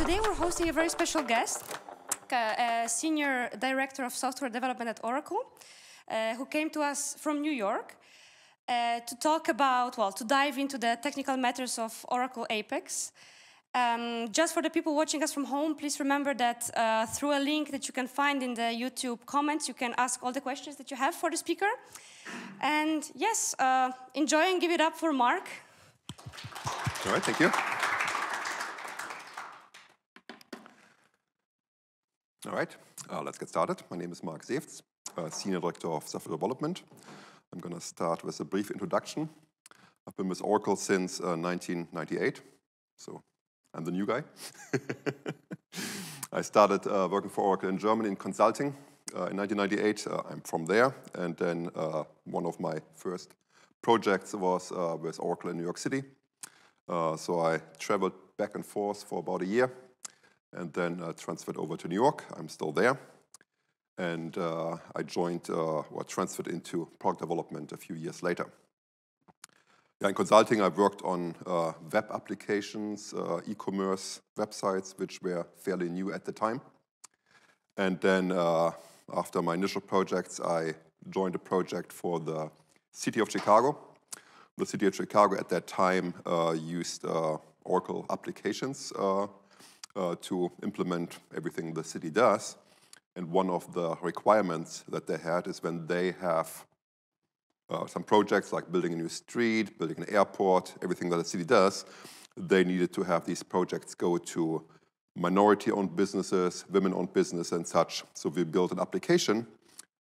Today we're hosting a very special guest, a Senior Director of Software Development at Oracle, who came to us from New York to talk about, well, to dive into the technical matters of Oracle Apex. Just for the people watching us from home, please remember that through a link that you can find in the YouTube comments, you can ask all the questions that you have for the speaker. And yes, enjoy and give it up for Marc. All right, thank you. All right, let's get started. My name is Marc Sewtz, Senior Director of Software Development. I'm going to start with a brief introduction. I've been with Oracle since 1998, so I'm the new guy. I started working for Oracle in Germany in consulting in 1998. I'm from there, and then one of my first projects was with Oracle in New York City. So I traveled back and forth for about a year, and then transferred over to New York. I'm still there. And I joined, or transferred into product development a few years later. Yeah, in consulting, I've worked on web applications, e-commerce websites, which were fairly new at the time. And then after my initial projects, I joined a project for the city of Chicago. The city of Chicago at that time used Oracle applications to implement everything the city does. And one of the requirements that they had is when they have some projects like building a new street, building an airport, everything that the city does, they needed to have these projects go to minority-owned businesses, women-owned business and such. So we built an application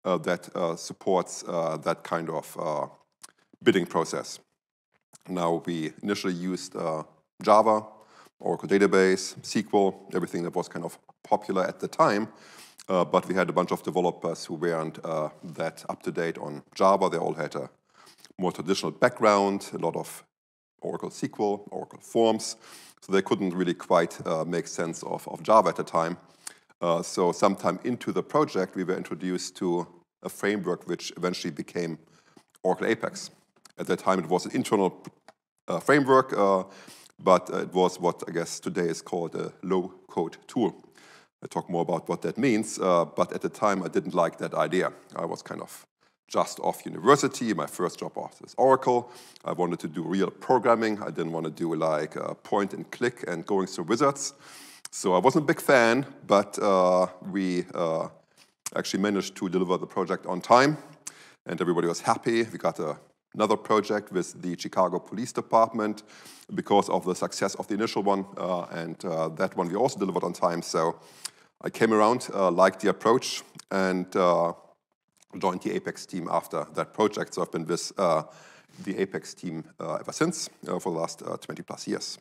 that supports that kind of bidding process. Now, we initially used Java, Oracle Database, SQL, everything that was kind of popular at the time. But we had a bunch of developers who weren't that up-to-date on Java. They all had a more traditional background, a lot of Oracle SQL, Oracle Forms. So they couldn't really quite make sense of Java at the time. So sometime into the project, we were introduced to a framework which eventually became Oracle Apex. At that time, it was an internal framework, but it was what I guess today is called a low-code tool. I'll talk more about what that means, but at the time I didn't like that idea. I was kind of just off university. My first job was Oracle. I wanted to do real programming. I didn't want to do like point and click and going through wizards. So I wasn't a big fan, but we actually managed to deliver the project on time, and everybody was happy. We got another project with the Chicago Police Department because of the success of the initial one, and that one we also delivered on time. So I came around, liked the approach, and joined the Apex team after that project. So I've been with the Apex team ever since, for the last 20 plus years.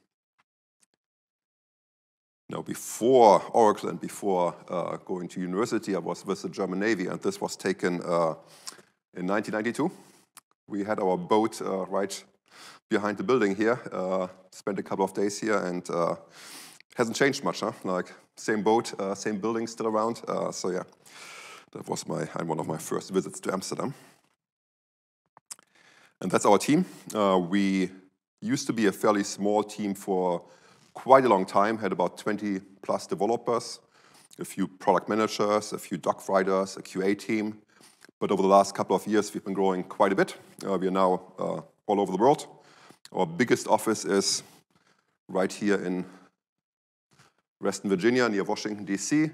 Now, before Oracle and before going to university, I was with the German Navy, and this was taken in 1992. We had our boat right behind the building here, spent a couple of days here, and hasn't changed much, huh? Like, same boat, same building still around. So yeah, that was one of my first visits to Amsterdam. And that's our team. We used to be a fairly small team for quite a long time, had about 20 plus developers, a few product managers, a few doc writers, a QA team. But over the last couple of years, we've been growing quite a bit. We are now all over the world. Our biggest office is right here in Reston, Virginia, near Washington, D.C.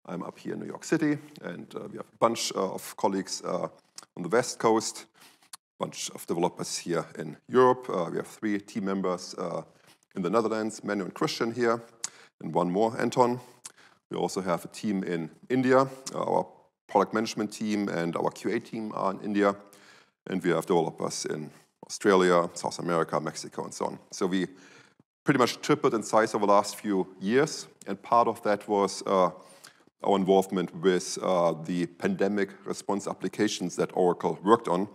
I'm up here in New York City, and we have a bunch of colleagues on the West Coast, a bunch of developers here in Europe. We have 3 team members in the Netherlands, Manu and Christian here, and one more, Anton. We also have a team in India. Our product management team and our QA team are in India, and we have developers in Australia, South America, Mexico, and so on. So we pretty much tripled in size over the last few years, and part of that was our involvement with the pandemic response applications that Oracle worked on.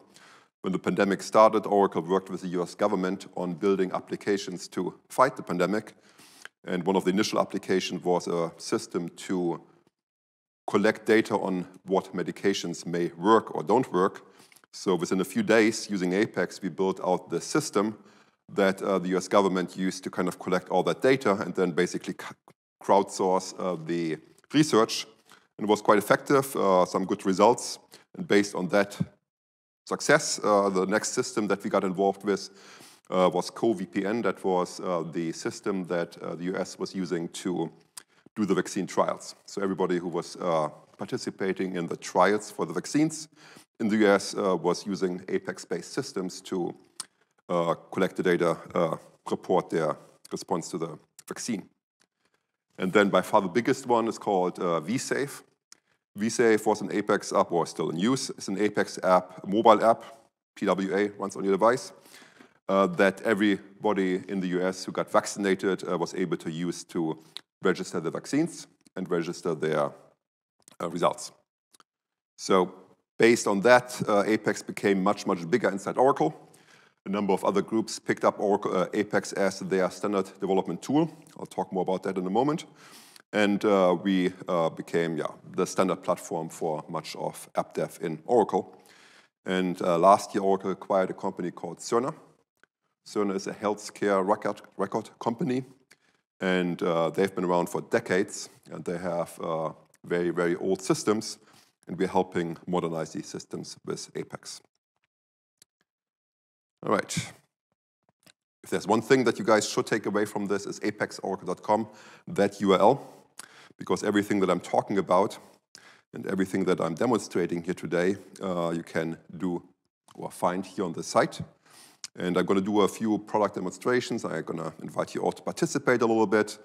When the pandemic started, Oracle worked with the US government on building applications to fight the pandemic, and one of the initial applications was a system to collect data on what medications may work or don't work. So within a few days, using Apex, we built out the system that the US government used to kind of collect all that data and then basically crowdsource the research, and it was quite effective, some good results. And based on that success, the next system that we got involved with was CoVPN. That was the system that the US was using to do the vaccine trials. So everybody who was participating in the trials for the vaccines in the US was using Apex-based systems to collect the data, report their response to the vaccine. And then by far the biggest one is called vSafe. vSafe was an Apex app, or still in use. It's an Apex app, a mobile app, PWA, runs on your device, that everybody in the US who got vaccinated was able to use to register the vaccines and register their results. So based on that, Apex became much, much bigger inside Oracle. A number of other groups picked up Oracle, Apex as their standard development tool. I'll talk more about that in a moment. And we became the standard platform for much of app dev in Oracle. And last year, Oracle acquired a company called Cerner. Cerner is a healthcare record company. And they've been around for decades. And they have very, very old systems. And we're helping modernize these systems with Apex. All right. If there's one thing that you guys should take away from this is apexoracle.com, that URL, because everything that I'm talking about and everything that I'm demonstrating here today, you can do or find here on the site. And I'm going to do a few product demonstrations. I'm going to invite you all to participate a little bit.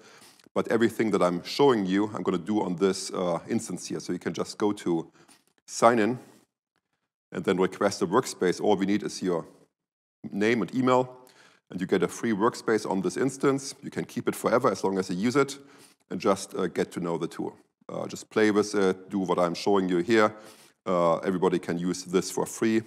But everything that I'm showing you, I'm going to do on this instance here. So you can just go to sign in and then request a workspace. All we need is your name and email, and you get a free workspace on this instance. You can keep it forever as long as you use it, and just get to know the tool. Just play with it, do what I'm showing you here. Everybody can use this for free.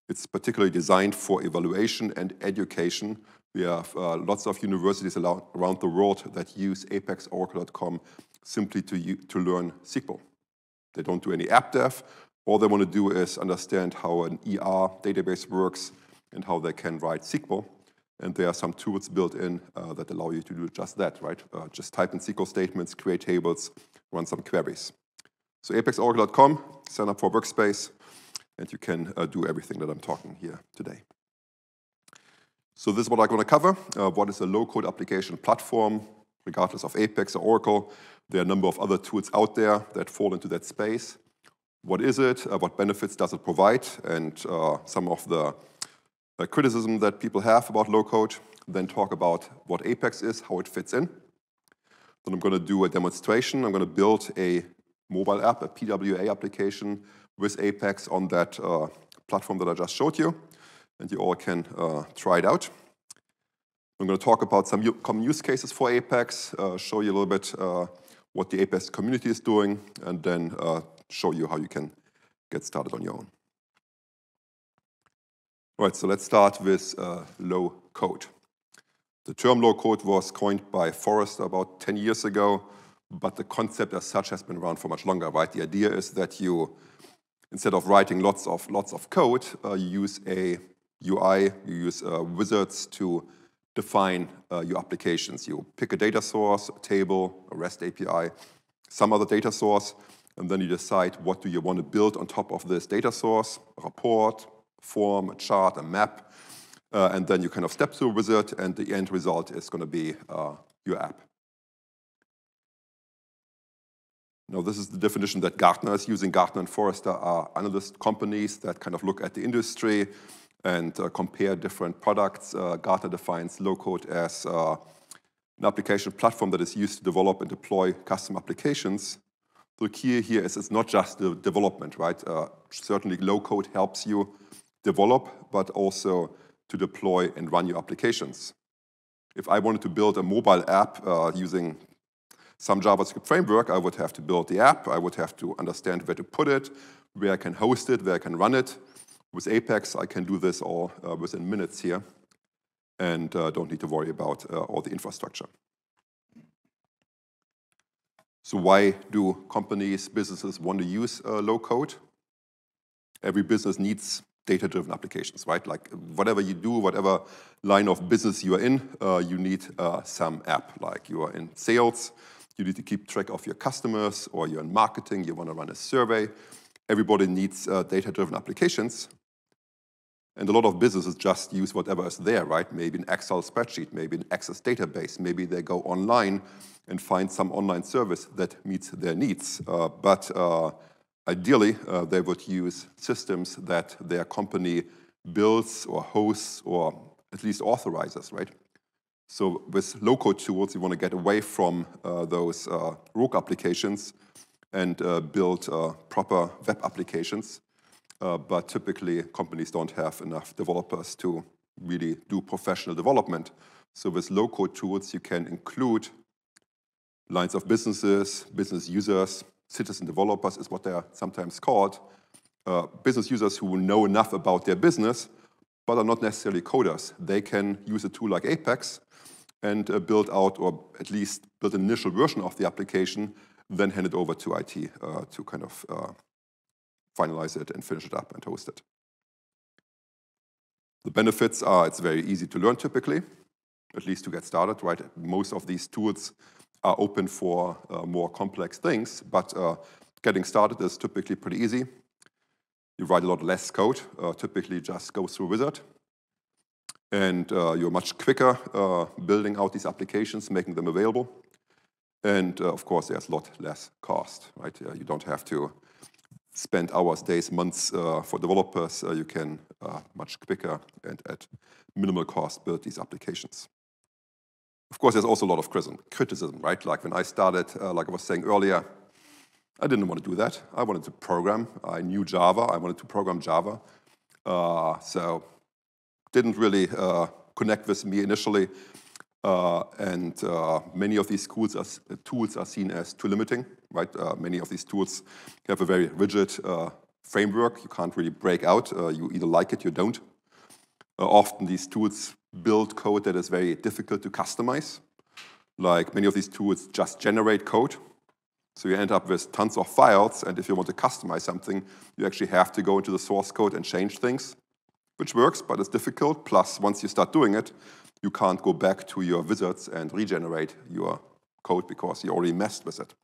It's particularly designed for evaluation and education. We have lots of universities around the world that use apexoracle.com simply to learn SQL. They don't do any app dev. All they want to do is understand how an ER database works and how they can write SQL. And there are some tools built in that allow you to do just that, right? Just type in SQL statements, create tables, run some queries. So apexoracle.com, sign up for Workspace, and you can do everything that I'm talking here today. So this is what I'm going to cover. What is a low-code application platform, regardless of Apex or Oracle? There are a number of other tools out there that fall into that space. What is it? What benefits does it provide? And some of the criticism that people have about low-code. Then talk about what Apex is, how it fits in. Then I'm going to do a demonstration. I'm going to build a mobile app, a PWA application with Apex on that platform that I just showed you. And you all can try it out. I'm going to talk about some common use cases for Apex, show you a little bit what the Apex community is doing, and then show you how you can get started on your own. All right, so let's start with low code. The term low code was coined by Forrester about 10 years ago, but the concept as such has been around for much longer, right? The idea is that you, instead of writing lots of code, you use a UI, you use wizards to define your applications. You pick a data source, a table, a REST API, some other data source, and then you decide what do you want to build on top of this data source, a report, form, a chart, a map, and then you kind of step through a wizard, and the end result is going to be your app. Now, this is the definition that Gartner is using. Gartner and Forrester are analyst companies that kind of look at the industry and compare different products. Gartner defines low-code as an application platform that is used to develop and deploy custom applications. The key here is it's not just the development, right? Certainly, low-code helps you develop, but also to deploy and run your applications. If I wanted to build a mobile app using some JavaScript framework, I would have to build the app. I would have to understand where to put it, where I can host it, where I can run it. With Apex, I can do this all within minutes here and don't need to worry about all the infrastructure. So why do companies, businesses want to use low code? Every business needs data-driven applications, right? Like whatever you do, whatever line of business you are in, you need some app. Like you are in sales, You need to keep track of your customers, or you're in marketing, you want to run a survey. Everybody needs data-driven applications. And a lot of businesses just use whatever is there, right? Maybe an Excel spreadsheet, maybe an Access database. Maybe they go online and find some online service that meets their needs. But ideally, they would use systems that their company builds or hosts or at least authorizes, right? So with low-code tools, you want to get away from those rogue applications and build proper web applications. But typically, companies don't have enough developers to really do professional development. So with low-code tools, you can include lines of businesses, business users, citizen developers is what they are sometimes called, business users who know enough about their business, but are not necessarily coders. They can use a tool like Apex and build out, or at least build an initial version of the application, then hand it over to IT to kind of finalize it and finish it up and host it. The benefits are it's very easy to learn typically, at least to get started, right? Most of these tools are open for more complex things, but getting started is typically pretty easy. You write a lot less code, typically just go through Wizard. And you're much quicker building out these applications, making them available. And of course, there's a lot less cost, right? You don't have to spend hours, days, months for developers. You can much quicker and at minimal cost build these applications. Of course, there's also a lot of criticism, right? Like when I started, like I was saying earlier, I didn't want to do that. I wanted to program. I knew Java. I wanted to program Java. So didn't really connect with me initially. And many of these tools are seen as too limiting, right? Many of these tools have a very rigid framework. You can't really break out. You either like it or you don't. Often these tools build code that is very difficult to customize. Like many of these tools just generate code. So you end up with tons of files, and if you want to customize something, you actually have to go into the source code and change things, which works, but it's difficult. Plus, once you start doing it, you can't go back to your wizards and regenerate your code because you already messed with it.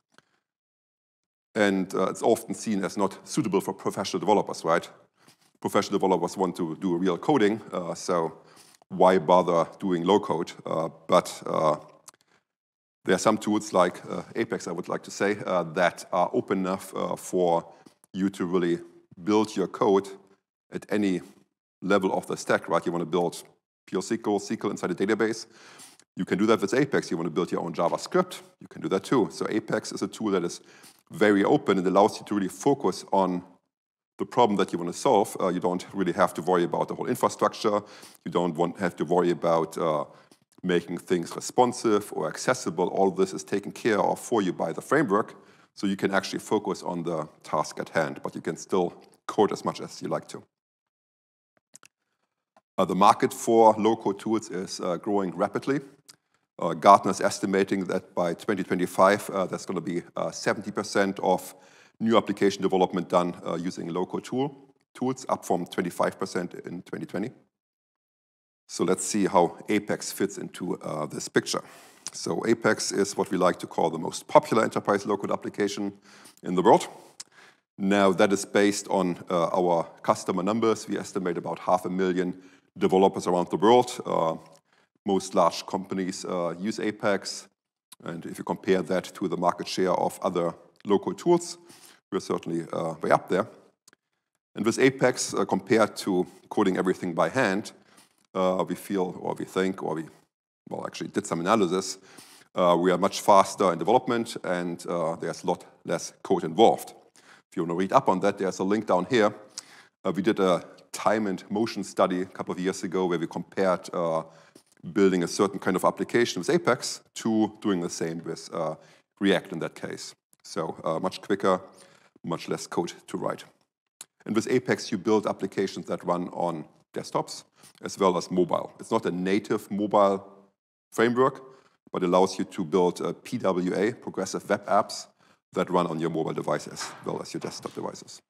And it's often seen as not suitable for professional developers, right? Professional developers want to do real coding, so why bother doing low code? But there are some tools like Apex, I would like to say, that are open enough for you to really build your code at any level of the stack, right? You want to build pure SQL inside a database. You can do that with Apex. You want to build your own JavaScript. You can do that too. So Apex is a tool that is very open and allows you to really focus on the problem that you want to solve. You don't really have to worry about the whole infrastructure. You don't have to worry about making things responsive or accessible. All of this is taken care of for you by the framework, so you can actually focus on the task at hand, but you can still code as much as you like to. The market for low-code tools is growing rapidly. Gartner is estimating that by 2025, there's going to be 70% of new application development done using low-code tools, up from 25% in 2020. So let's see how Apex fits into this picture. So Apex is what we like to call the most popular enterprise low-code application in the world. Now that is based on our customer numbers. We estimate about 500,000 developers around the world. Most large companies use Apex. And if you compare that to the market share of other low-code tools, we're certainly way up there. And with Apex, compared to coding everything by hand, we feel, or we think, or we actually did some analysis, we are much faster in development, and there's a lot less code involved. If you want to read up on that, there's a link down here. We did a time and motion study a couple of years ago where we compared building a certain kind of application with Apex to doing the same with React in that case. So much quicker, much less code to write. And with Apex, you build applications that run on desktops as well as mobile. It's not a native mobile framework, but allows you to build PWA, progressive web apps, that run on your mobile device as well as your desktop devices.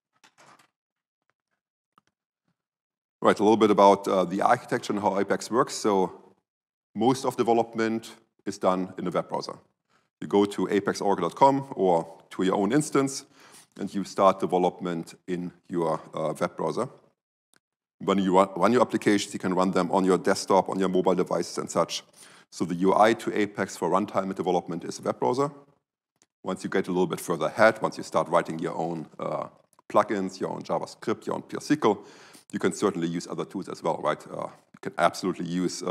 Right, a little bit about the architecture and how Apex works. So most of development is done in a web browser. You go to apexoracle.com or to your own instance, and you start development in your web browser. When you run your applications, you can run them on your desktop, on your mobile devices and such. So the UI to Apex for runtime and development is a web browser. Once you get a little bit further ahead, once you start writing your own plugins, your own JavaScript, your own PSQL, you can certainly use other tools as well, right? You can absolutely use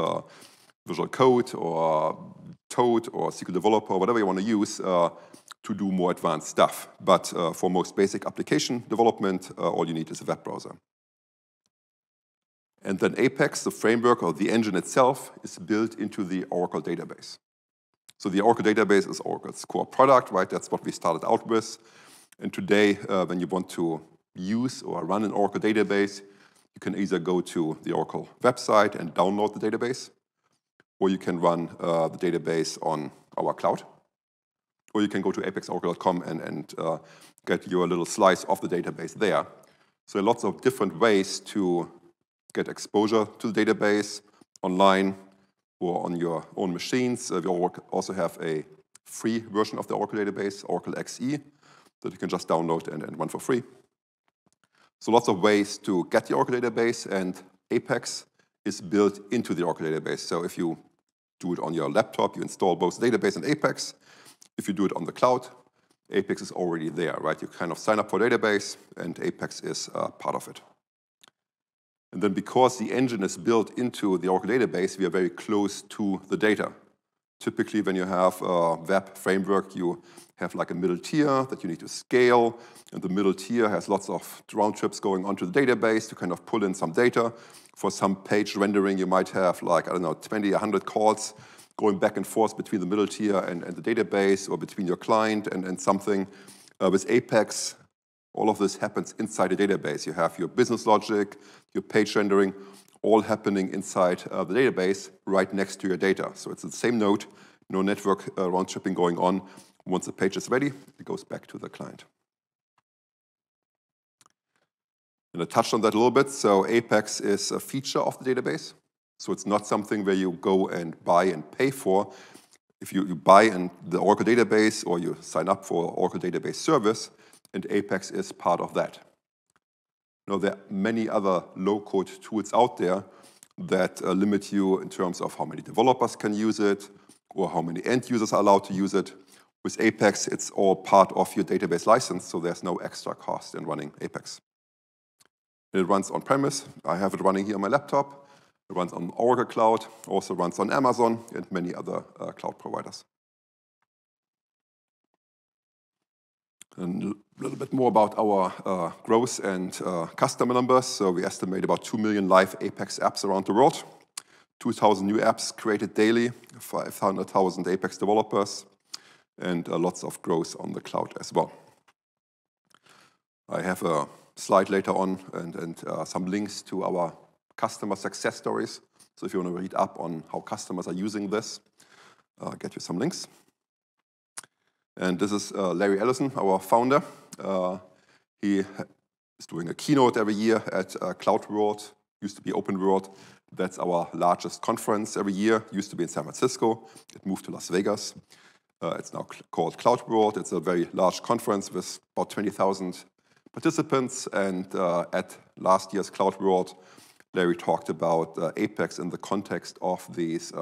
Visual Code or Toad or SQL Developer, whatever you want to use to do more advanced stuff. But for most basic application development, all you need is a web browser. And then Apex, the framework or the engine itself, is built into the Oracle database. So the Oracle database is Oracle's core product, right? That's what we started out with. And today, when you want to use or run an Oracle database, you can either go to the Oracle website and download the database, or you can run the database on our cloud, or you can go to apexoracle.com and get your little slice of the database there. So lots of different ways to get exposure to the database online or on your own machines. We also have a free version of the Oracle database, Oracle XE, that you can just download and run for free. So lots of ways to get the Oracle database, and Apex is built into the Oracle database. So if you do it on your laptop, you install both database and Apex. If you do it on the cloud, Apex is already there, right? You kind of sign up for database, and Apex is part of it. And then because the engine is built into the Oracle database, we are very close to the data. Typically, when you have a web framework, you have like a middle tier that you need to scale, and the middle tier has lots of round trips going onto the database to kind of pull in some data. For some page rendering, you might have like, I don't know, 20, 100 calls going back and forth between the middle tier and the database, or between your client and something. With Apex, all of this happens inside the database. You have your business logic, your page rendering, all happening inside the database right next to your data. So it's the same node, no network round tripping going on. Once the page is ready, it goes back to the client. And I touched on that a little bit. So Apex is a feature of the database. So it's not something where you go and buy and pay for. If you buy in the Oracle database or you sign up for Oracle database service, and Apex is part of that. Now, there are many other low-code tools out there that limit you in terms of how many developers can use it or how many end users are allowed to use it. With Apex, it's all part of your database license, so there's no extra cost in running Apex. It runs on-premise. I have it running here on my laptop. It runs on Oracle Cloud, also runs on Amazon and many other cloud providers. And a little bit more about our growth and customer numbers. So we estimate about 2 million live Apex apps around the world, 2,000 new apps created daily, 500,000 Apex developers, and lots of growth on the cloud as well. I have a slide later on and some links to our customer success stories. So if you want to read up on how customers are using this, I'll get you some links. And this is Larry Ellison, our founder. He is doing a keynote every year at Cloud World, used to be Open World. That's our largest conference every year, used to be in San Francisco. It moved to Las Vegas. It's now called Cloud World. It's a very large conference with about 20,000 participants. And at last year's Cloud World, Larry talked about Apex in the context of these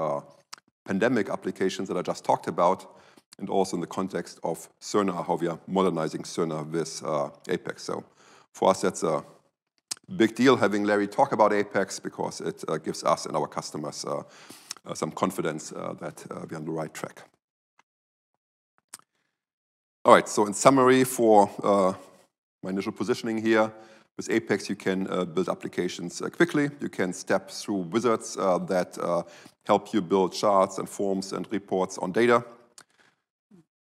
pandemic applications that I just talked about, and also in the context of Cerner, how we are modernizing Cerner with Apex. So for us, that's a big deal having Larry talk about Apex, because it gives us and our customers some confidence that we're on the right track. All right, so in summary for my initial positioning here, with Apex you can build applications quickly. You can step through wizards that help you build charts and forms and reports on data.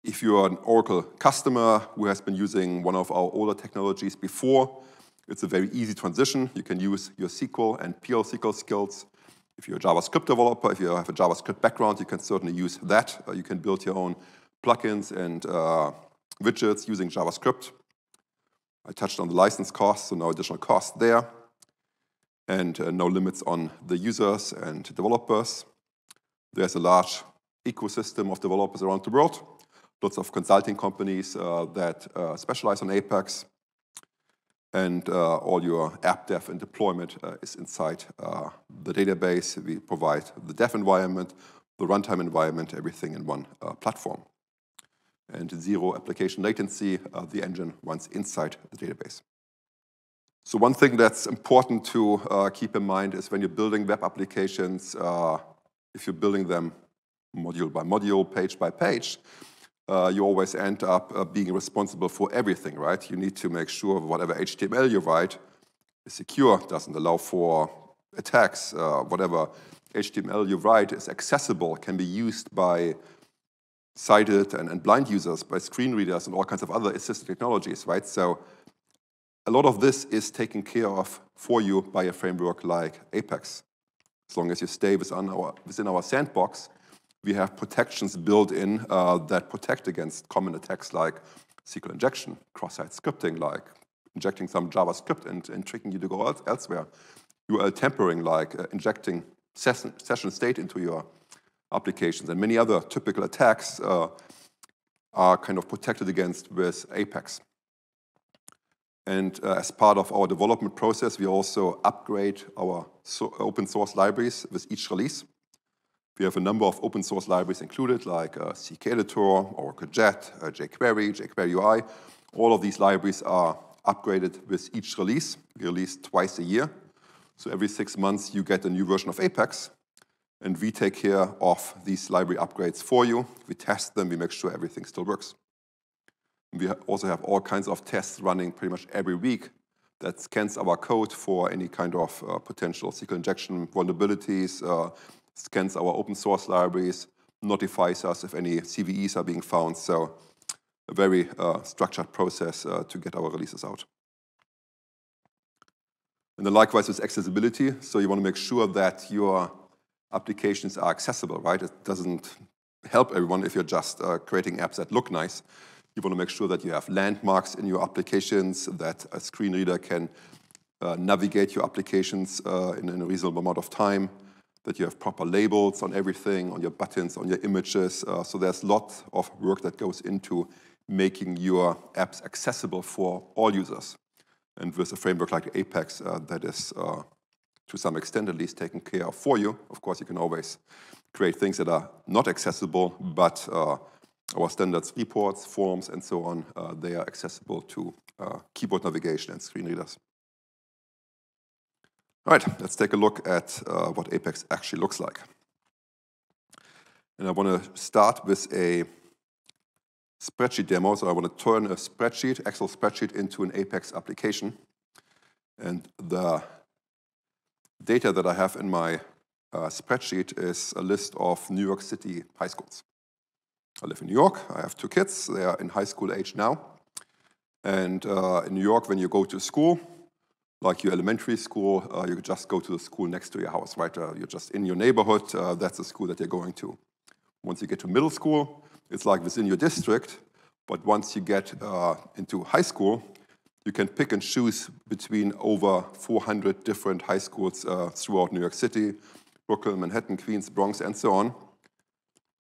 If you're an Oracle customer who has been using one of our older technologies before, it's a very easy transition. You can use your SQL and PL/SQL skills. If you're a JavaScript developer, if you have a JavaScript background, you can certainly use that. You can build your own plugins and widgets using JavaScript. I touched on the license costs, so no additional cost there. And no limits on the users and developers. There's a large ecosystem of developers around the world. lots of consulting companies that specialize on Apex. And all your app dev and deployment is inside the database. We provide the dev environment, the runtime environment, everything in one platform. And zero application latency, the engine runs inside the database. So one thing that's important to keep in mind is when you're building web applications, if you're building them module by module, page by page, you always end up being responsible for everything, right? You need to make sure whatever HTML you write is secure, doesn't allow for attacks, whatever HTML you write is accessible, can be used by sighted and blind users, by screen readers and all kinds of other assistive technologies, right? So a lot of this is taken care of for you by a framework like Apex. As long as you stay within our sandbox, we have protections built in that protect against common attacks like SQL injection, cross-site scripting, like injecting some JavaScript and tricking you to go elsewhere. URL tampering, like injecting session state into your applications, and many other typical attacks are kind of protected against with Apex. And as part of our development process, we also upgrade our open source libraries with each release. We have a number of open source libraries included, like CKEditor, Oracle Jet, jQuery, jQuery UI. All of these libraries are upgraded with each release. We release twice a year. So every 6 months, you get a new version of Apex. And we take care of these library upgrades for you. We test them. We make sure everything still works. We also have all kinds of tests running pretty much every week that scans our code for any kind of potential SQL injection vulnerabilities, scans our open source libraries, notifies us if any CVEs are being found. So a very structured process to get our releases out. And then likewise with accessibility. So you want to make sure that your applications are accessible, right? It doesn't help everyone if you're just creating apps that look nice. You want to make sure that you have landmarks in your applications, that a screen reader can navigate your applications in a reasonable amount of time, that you have proper labels on everything, on your buttons, on your images. So there's a lot of work that goes into making your apps accessible for all users. And with a framework like Apex, that is, to some extent at least, taken care of for you. Of course, you can always create things that are not accessible, but our standards, reports, forms, and so on, they are accessible to keyboard navigation and screen readers. All right, let's take a look at what Apex actually looks like. And I want to start with a spreadsheet demo. So I want to turn a spreadsheet, Excel spreadsheet, into an Apex application. And the data that I have in my spreadsheet is a list of New York City high schools. I live in New York. I have 2 kids. They are in high school age now. And in New York, when you go to school, like your elementary school, you just go to the school next to your house, right? You're just in your neighborhood. That's the school that you're going to. Once you get to middle school, it's like within your district. But once you get into high school, you can pick and choose between over 400 different high schools throughout New York City, Brooklyn, Manhattan, Queens, Bronx, and so on.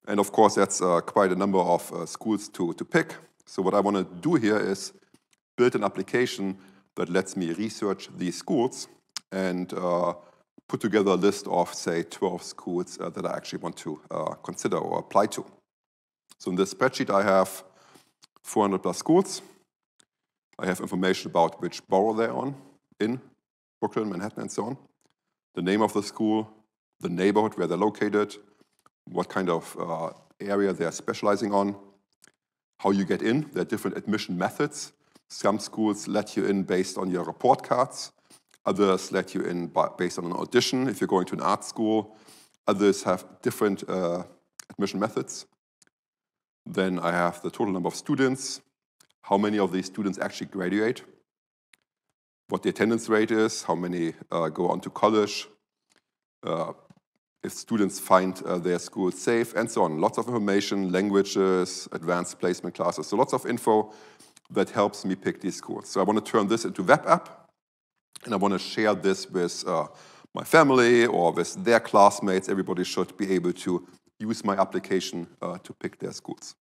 And of course, that's quite a number of schools to pick. So what I want to do here is build an application that lets me research these schools and put together a list of, say, 12 schools that I actually want to consider or apply to. So in this spreadsheet, I have 400 plus schools. I have information about which borough they're in Brooklyn, Manhattan, and so on. The name of the school, the neighborhood where they're located, what kind of area they're specializing on, how you get in. There are different admission methods. Some schools let you in based on your report cards. Others let you in based on an audition if you're going to an art school. Others have different admission methods. Then I have the total number of students, how many of these students actually graduate, what the attendance rate is, how many go on to college, if students find their school safe, and so on. Lots of information, languages, advanced placement classes, so lots of info that helps me pick these schools. So I want to turn this into a web app, and I want to share this with my family or with their classmates. Everybody should be able to use my application to pick their schools.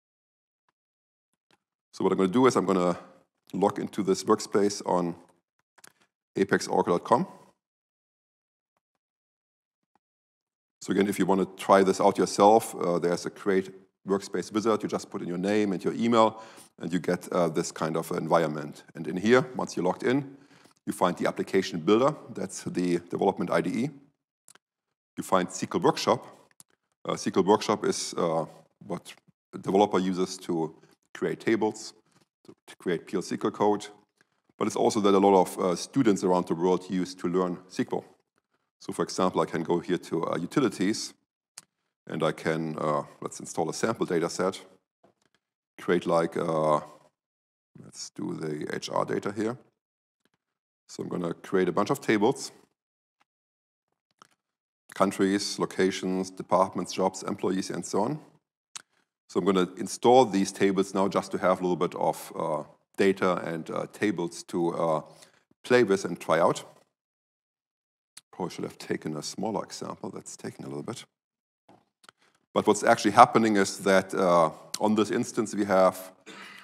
So what I'm going to do is I'm going to log into this workspace on apexoracle.com. So again, if you want to try this out yourself, there's a create workspace wizard. You just put in your name and your email, and you get this kind of environment. And in here, once you're logged in, you find the application builder. That's the development IDE. You find SQL Workshop. SQL Workshop is what a developer uses to create tables, to create pure SQL code. But it's also that a lot of students around the world use to learn SQL. So for example, I can go here to utilities, and I can, let's install a sample data set, create like, let's do the HR data here. So I'm going to create a bunch of tables, countries, locations, departments, jobs, employees, and so on. So I'm going to install these tables now just to have a little bit of data and tables to play with and try out. Probably should have taken a smaller example. That's taking a little bit. But what's actually happening is that on this instance, we have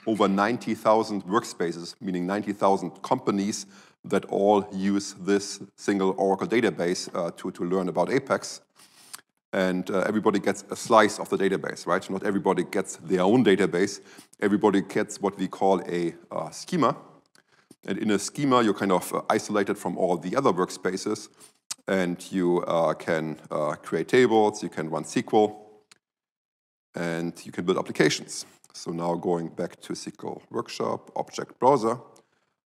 over 90,000 workspaces, meaning 90,000 companies that all use this single Oracle database to learn about Apex. And everybody gets a slice of the database, right? Not everybody gets their own database. Everybody gets what we call a schema. And in a schema, you're kind of isolated from all the other workspaces. And you can create tables, you can run SQL, and you can build applications. So now going back to SQL Workshop, Object Browser,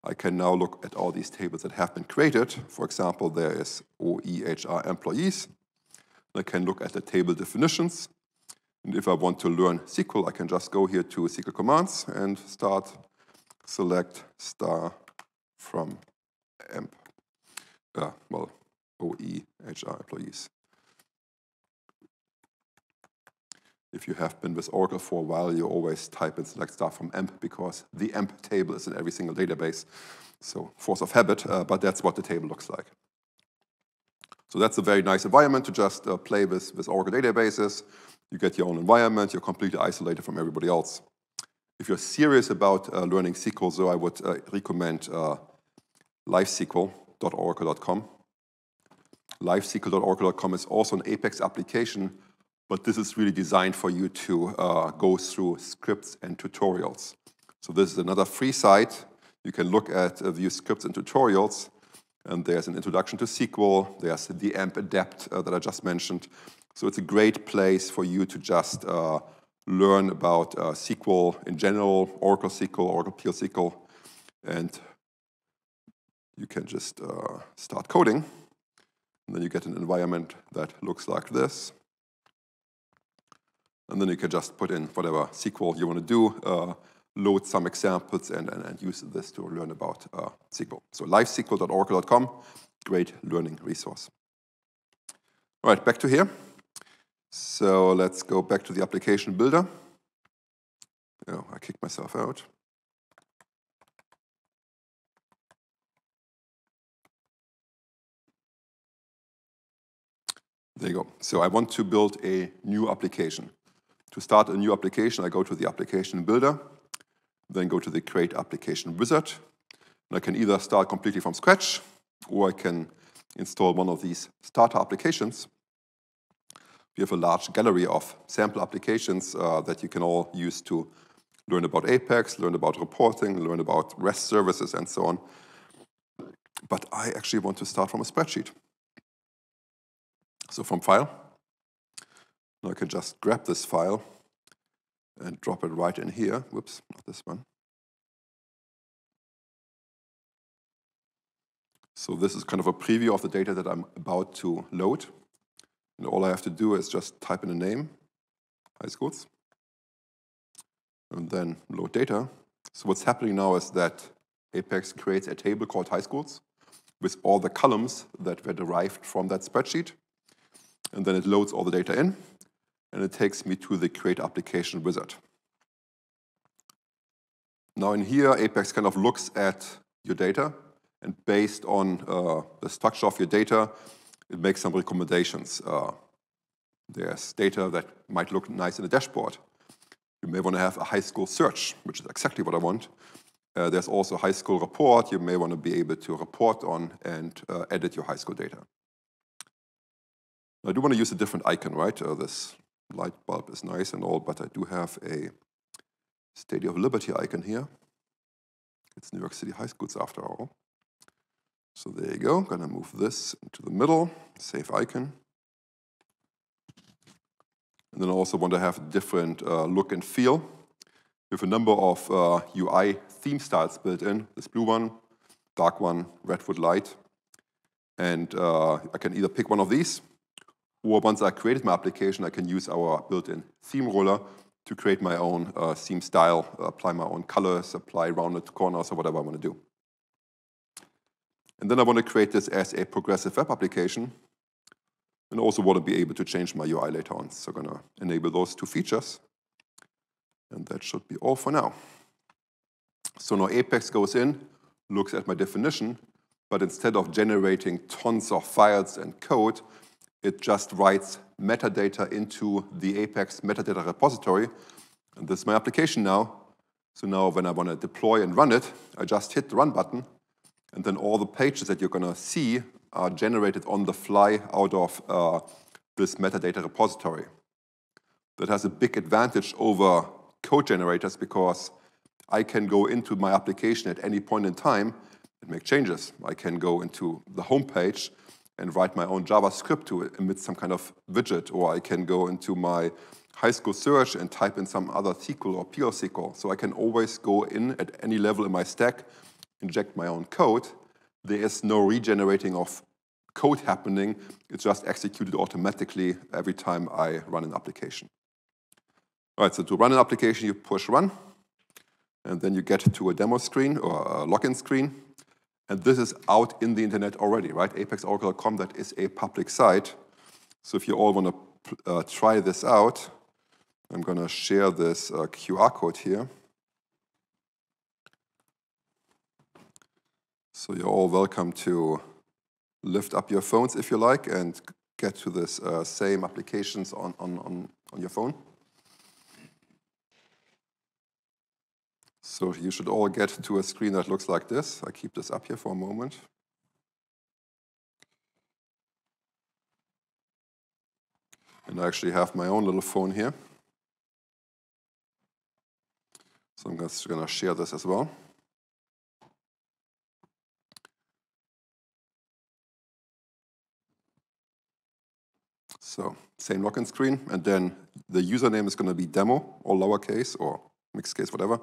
I can now look at all these tables that have been created. For example, there is OEHR employees. I can look at the table definitions. And if I want to learn SQL, I can just go here to SQL commands and start, select star from emp. OEHR employees. If you have been with Oracle for a while, you always type in select star from emp because the emp table is in every single database. So force of habit, but that's what the table looks like. So that's a very nice environment to just play with Oracle databases. You get your own environment, you're completely isolated from everybody else. If you're serious about learning SQL, so I would recommend livesql.oracle.com. livesql.oracle.com is also an Apex application, but this is really designed for you to go through scripts and tutorials. So this is another free site. You can look at view scripts and tutorials, and there's an introduction to SQL. There's the AMP Adapt that I just mentioned. So it's a great place for you to just learn about SQL in general, Oracle SQL, Oracle Pure SQL, and you can just start coding. And then you get an environment that looks like this. And then you can just put in whatever SQL you want to do, load some examples, and use this to learn about SQL. So livesql.oracle.com, great learning resource. All right, back to here. So let's go back to the application builder. Oh, I kicked myself out. There you go. So I want to build a new application. To start a new application, I go to the application builder, then go to the create application wizard. And I can either start completely from scratch, or I can install one of these starter applications. We have a large gallery of sample applications that you can all use to learn about Apex, learn about reporting, learn about REST services, and so on. But I actually want to start from a spreadsheet. So from file, I can just grab this file and drop it right in here. Whoops, not this one. So this is kind of a preview of the data that I'm about to load. And all I have to do is just type in a name, high schools, and then load data. So what's happening now is that Apex creates a table called high schools with all the columns that were derived from that spreadsheet. And then it loads all the data in, and it takes me to the create application wizard. Now in here, Apex kind of looks at your data, and based on the structure of your data, it makes some recommendations. There's data that might look nice in a dashboard. You may want to have a high school search, which is exactly what I want. There's also a high school report you may want to be able to report on and edit your high school data. I do want to use a different icon, right? This light bulb is nice and all, but I do have a Statue of Liberty icon here. It's New York City high schools after all. So there you go. I'm going to move this into the middle, save icon. And then I also want to have a different look and feel. We have a number of UI theme styles built in. This blue one, dark one, redwood light. And I can either pick one of these, or once I created my application, I can use our built-in theme roller to create my own theme style, apply my own colors, apply rounded corners, or whatever I want to do. And then I want to create this as a progressive web application, and also want to be able to change my UI later on. So I'm going to enable those two features. And that should be all for now. So now Apex goes in, looks at my definition, but instead of generating tons of files and code, it just writes metadata into the Apex metadata repository. And this is my application now. So now when I want to deploy and run it, I just hit the run button, and then all the pages that you're going to see are generated on the fly out of this metadata repository. That has a big advantage over code generators because I can go into my application at any point in time and make changes. I can go into the home page and write my own JavaScript to emit some kind of widget, or I can go into my high school search and type in some other SQL or pure SQL. So I can always go in at any level in my stack, inject my own code. There is no regenerating of code happening. It's just executed automatically every time I run an application. All right, so to run an application, you push run, and then you get to a demo screen or a login screen. And this is out in the internet already, right? ApexOracle.com, that is a public site. So if you all want to try this out, I'm going to share this QR code here. So you're all welcome to lift up your phones if you like and get to this same applications on your phone. So you should all get to a screen that looks like this. I keep this up here for a moment. And I actually have my own little phone here. So I'm just going to share this as well. So same login screen, and then the username is going to be demo, all lowercase or mixed case, whatever.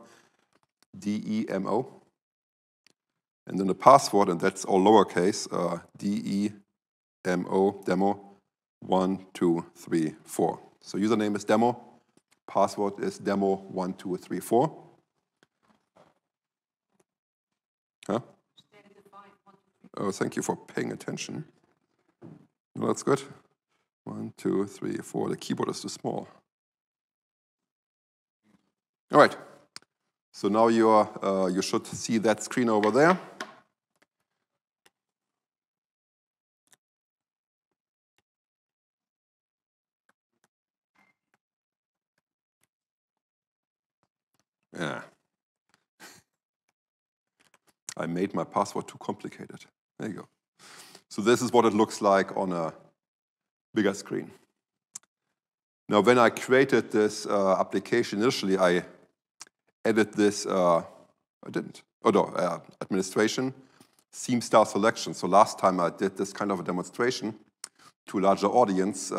DEMO. And then the password, and that's all lowercase, DEMO, demo, 1, 2, 3, 4. So username is demo, password is demo 1, 2, 3, 4. Huh? Oh, thank you for paying attention. No, that's good. 1, 2, 3, 4. The keyboard is too small. All right. So now you should see that screen over there. Yeah. I made my password too complicated. There you go. So this is what it looks like on a bigger screen. Now, when I created this application initially, I added this, I didn't. Oh no, administration, theme style selection. So last time I did this kind of a demonstration to a larger audience,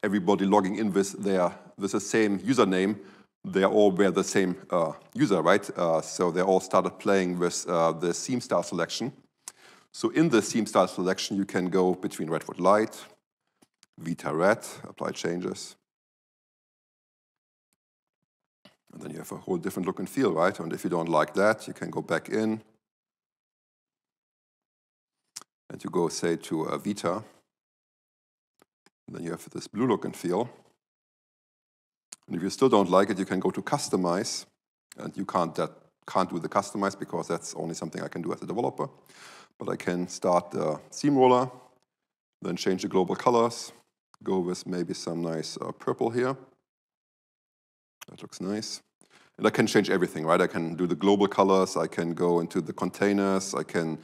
everybody logging in with the same username, they all were the same user, right? So they all started playing with the theme style selection. So in the theme style selection, you can go between redwood light, Vita red, apply changes. And then you have a whole different look and feel, right? And if you don't like that, you can go back in. And you go, say, to Vita. And then you have this blue look and feel. And if you still don't like it, you can go to customize. And you can't do the customize because that's only something I can do as a developer. But I can start the theme roller, then change the global colors, go with maybe some nice purple here. That looks nice. And I can change everything, right? I can do the global colors, I can go into the containers, I can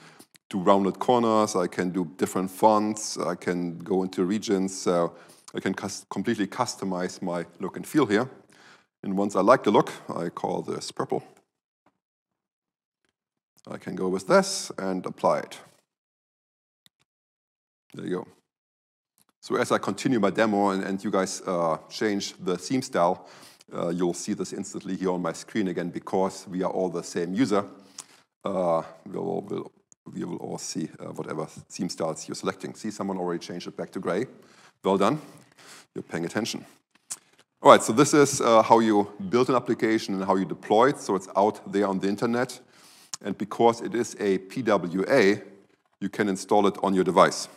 do rounded corners, I can do different fonts, I can go into regions, so I can completely customize my look and feel here. And once I like the look, I call this purple. I can go with this and apply it. There you go. So as I continue my demo and you guys change the theme style, you'll see this instantly here on my screen again because we are all the same user. We will all see whatever theme styles you're selecting. See, someone already changed it back to gray. Well done. You're paying attention. All right, so this is how you build an application and how you deploy it. So it's out there on the internet. And because it is a PWA, you can install it on your device.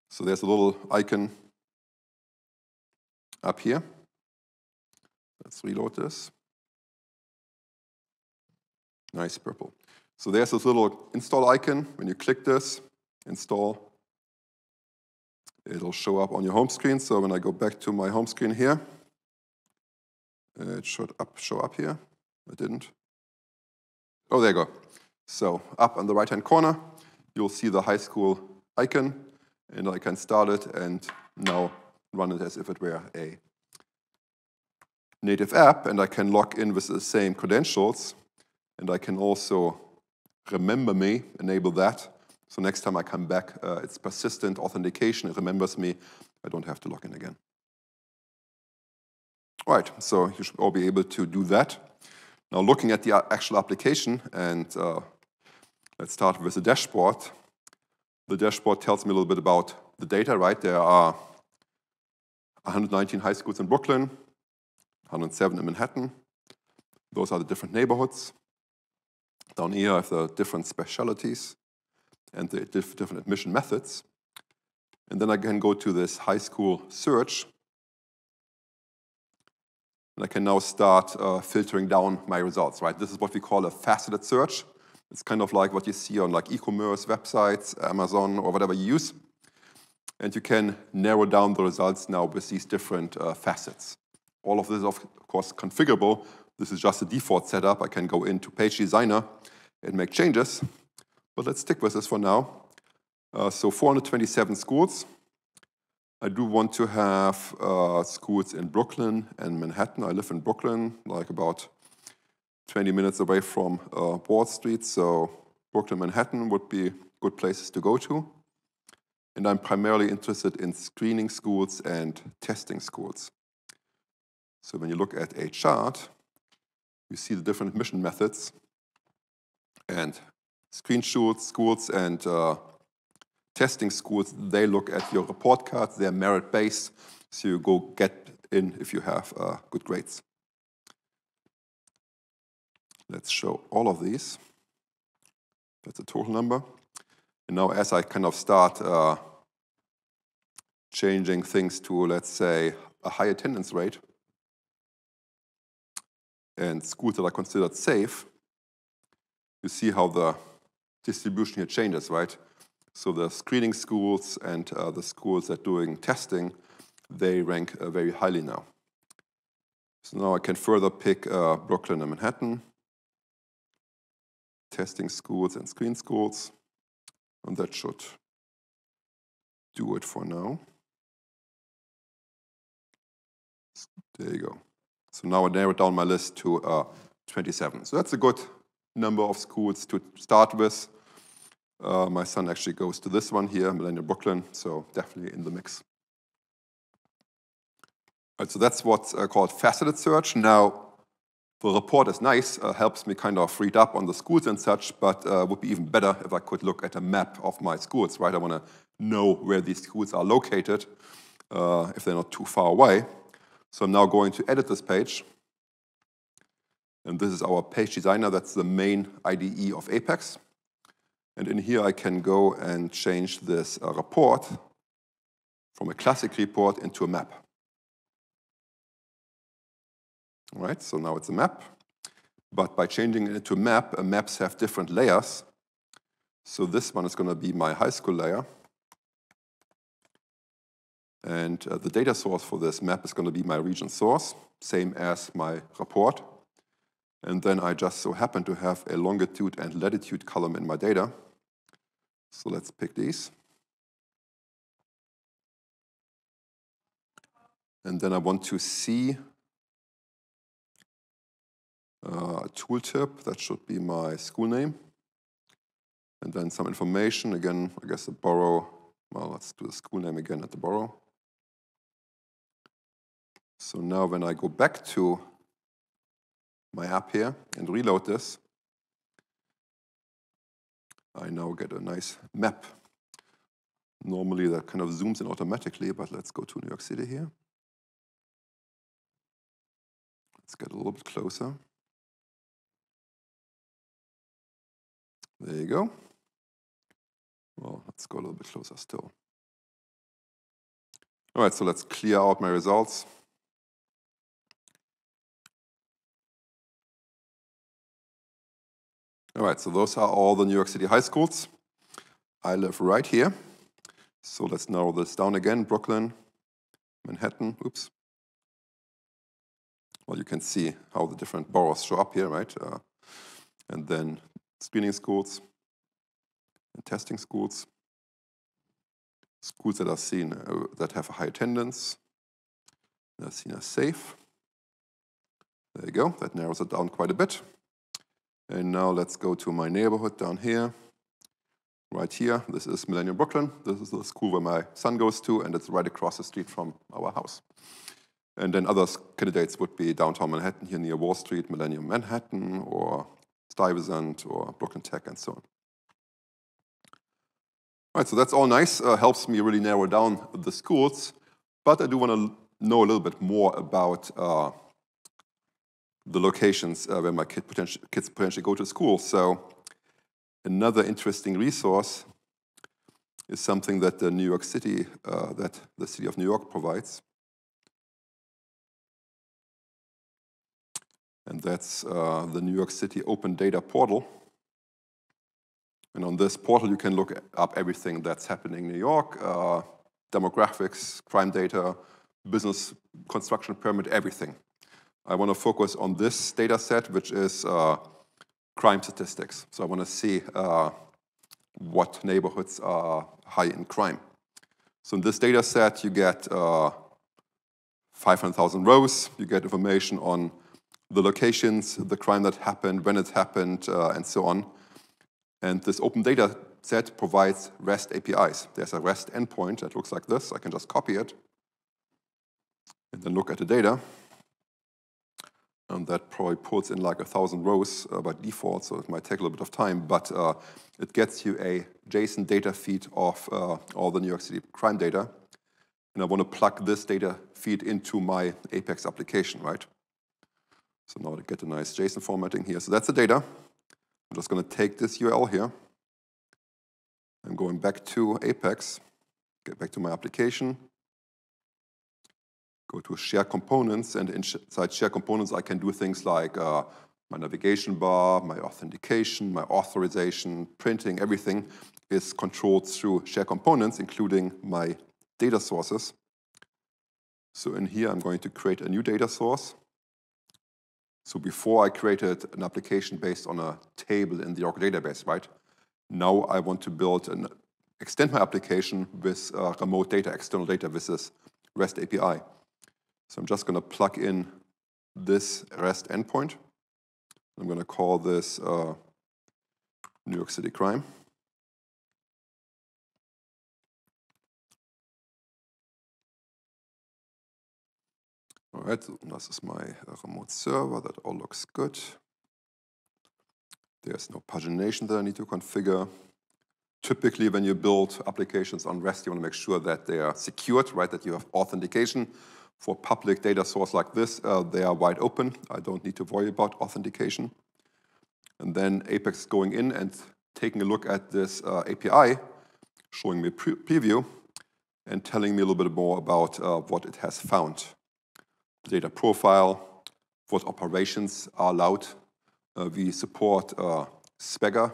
So there's a little icon up here. Let's reload this. Nice purple. So there's this little install icon. When you click this, install, it'll show up on your home screen. So when I go back to my home screen here, it should show up here. It didn't. Oh, there you go. So up on the right-hand corner, you'll see the high school icon, and I can start it and now run it as if it were a native app, and I can log in with the same credentials, and I can also remember me, enable that. So next time I come back, it's persistent authentication. It remembers me. I don't have to log in again. All right, so you should all be able to do that. Now looking at the actual application, and let's start with the dashboard. The dashboard tells me a little bit about the data, right? There are 119 high schools in Brooklyn, 107 in Manhattan. Those are the different neighborhoods. Down here I have the different specialties and the different admission methods. And then I can go to this high school search. And I can now start filtering down my results, right? This is what we call a faceted search. It's kind of like what you see on like e-commerce websites, Amazon, or whatever you use. And you can narrow down the results now with these different facets. All of this is, of course, configurable. This is just a default setup. I can go into Page Designer and make changes. But let's stick with this for now. So 427 schools. I do want to have schools in Brooklyn and Manhattan. I live in Brooklyn, like about 20 minutes away from Wall Street. So Brooklyn, Manhattan would be good places to go to. And I'm primarily interested in screening schools and testing schools. So when you look at a chart, you see the different admission methods. And screen schools and testing schools, they look at your report cards. They're merit-based, so you go get in if you have good grades. Let's show all of these. That's the total number. And now as I kind of start changing things to, let's say, a high attendance rate and schools that are considered safe, you see how the distribution here changes, right? So the screening schools and the schools that are doing testing, they rank very highly now. So now I can further pick Brooklyn and Manhattan, testing schools and screen schools, and that should do it for now. There you go. So now I narrowed down my list to 27. So that's a good number of schools to start with. My son actually goes to this one here, Millennium Brooklyn, so definitely in the mix. All right, so that's what's called faceted search. Now, the report is nice, helps me kind of read up on the schools and such, but would be even better if I could look at a map of my schools, right? I want to know where these schools are located, if they're not too far away. So I'm now going to edit this page. And this is our page designer. That's the main IDE of Apex. And in here, I can go and change this report from a classic report into a map. All right, so now it's a map. But by changing it into a map, maps have different layers. So this one is going to be my high school layer. And the data source for this map is going to be my region source, same as my report. And then I just so happen to have a longitude and latitude column in my data. So let's pick these. And then I want to see a tooltip. That should be my school name. And then some information. Again, I guess the borough. Well, let's do the school name again at the borough. So now when I go back to my app here and reload this, I now get a nice map. Normally that kind of zooms in automatically, but let's go to New York City here. Let's get a little bit closer. There you go. Well, let's go a little bit closer still. All right, so let's clear out my results. All right, so those are all the New York City high schools. I live right here. So let's narrow this down again. Brooklyn, Manhattan, oops. Well, you can see how the different boroughs show up here, right? And then screening schools and testing schools. Schools that are seen, that have a high attendance, that are seen as safe. There you go, that narrows it down quite a bit. And now let's go to my neighborhood down here. Right here, this is Millennium Brooklyn. This is the school where my son goes to, and it's right across the street from our house. And then other candidates would be downtown Manhattan, here near Wall Street, Millennium Manhattan, or Stuyvesant, or Brooklyn Tech, and so on. All right, so that's all nice. Helps me really narrow down the schools. But I do want to know a little bit more about the locations where my kids potentially go to school. So another interesting resource is something that the New York City, that the city of New York provides. And that's the New York City Open Data Portal. And on this portal, you can look up everything that's happening in New York, demographics, crime data, business construction permit, everything. I want to focus on this data set, which is crime statistics. So I want to see what neighborhoods are high in crime. So in this data set, you get 500,000 rows. You get information on the locations, the crime that happened, when it happened, and so on. And this open data set provides REST APIs. There's a REST endpoint that looks like this. I can just copy it and then look at the data. And that probably pulls in like 1,000 rows by default, so it might take a little bit of time, but it gets you a JSON data feed of all the New York City crime data. And I want to plug this data feed into my Apex application, right? So now to get a nice JSON formatting here. So that's the data. I'm just going to take this URL here. I'm going back to Apex, get back to my application. Go to Share Components, and inside Share Components, I can do things like my navigation bar, my authentication, my authorization, printing, everything is controlled through Share Components, including my data sources. So in here, I'm going to create a new data source. So before I created an application based on a table in the Oracle database, right? Now I want to build and extend my application with remote data, external data with this REST API. So I'm just going to plug in this REST endpoint. I'm going to call this New York City Crime. All right, so this is my remote server. That all looks good. There's no pagination that I need to configure. Typically, when you build applications on REST, you want to make sure that they are secured, right? That you have authentication. For public data source like this, they are wide open. I don't need to worry about authentication. And then Apex is going in and taking a look at this API, showing me a preview, and telling me a little bit more about what it has found. The data profile, what operations are allowed. We support Swagger,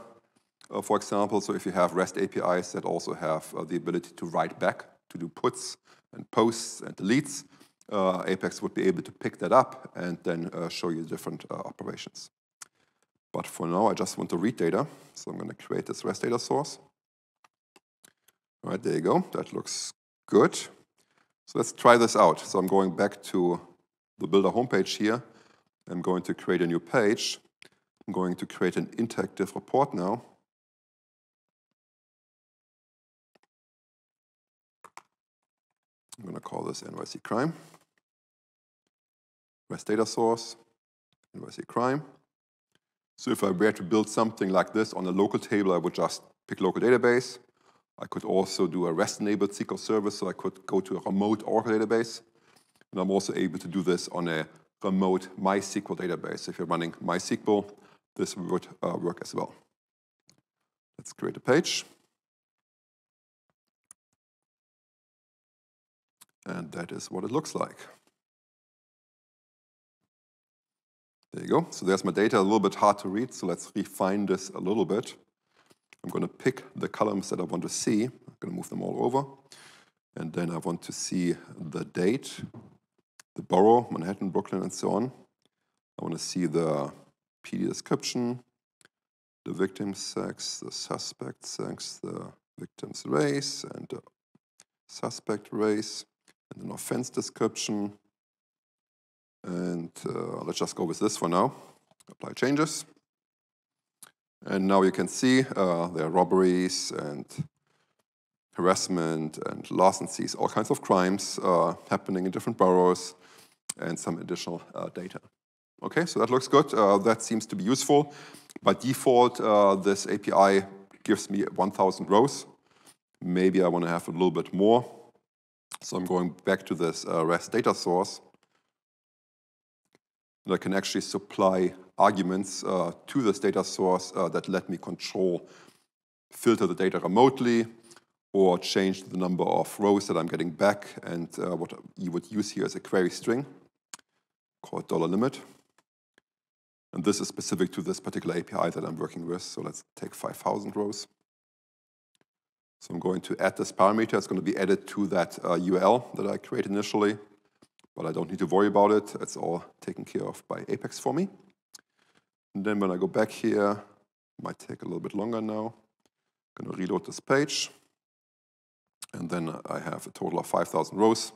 for example. So if you have REST APIs that also have the ability to write back to do puts and posts and deletes, Apex would be able to pick that up and then show you different operations. But for now, I just want to read data. So I'm going to create this REST data source. All right, there you go. That looks good. So let's try this out. So I'm going back to the Builder homepage here. I'm going to create a new page. I'm going to create an interactive report now. I'm going to call this NYC crime. REST data source, NYC crime. So if I were to build something like this on a local table, I would just pick local database. I could also do a REST-enabled SQL service, so I could go to a remote Oracle database. And I'm also able to do this on a remote MySQL database. If you're running MySQL, this would work as well. Let's create a page. And that is what it looks like. There you go. So there's my data, a little bit hard to read, so let's refine this a little bit. I'm going to pick the columns that I want to see. I'm going to move them all over. And then I want to see the date, the borough, Manhattan, Brooklyn, and so on. I want to see the PD description, the victim's sex, the suspect's sex, the victim's race, and the suspect race, and an offense description. And let's just go with this for now. Apply changes. And now you can see there are robberies and harassment and larcenies, all kinds of crimes happening in different boroughs, and some additional data. Okay, so that looks good. That seems to be useful. By default, this API gives me 1,000 rows. Maybe I want to have a little bit more. So I'm going back to this REST data source. And I can actually supply arguments to this data source that let me control, filter the data remotely, or change the number of rows that I'm getting back. And what you would use here is a query string called $limit. And this is specific to this particular API that I'm working with. So let's take 5,000 rows. So I'm going to add this parameter. It's going to be added to that URL that I created initially. But I don't need to worry about it. It's all taken care of by Apex for me. And then when I go back here, it might take a little bit longer now. I'm going to reload this page. And then I have a total of 5,000 rows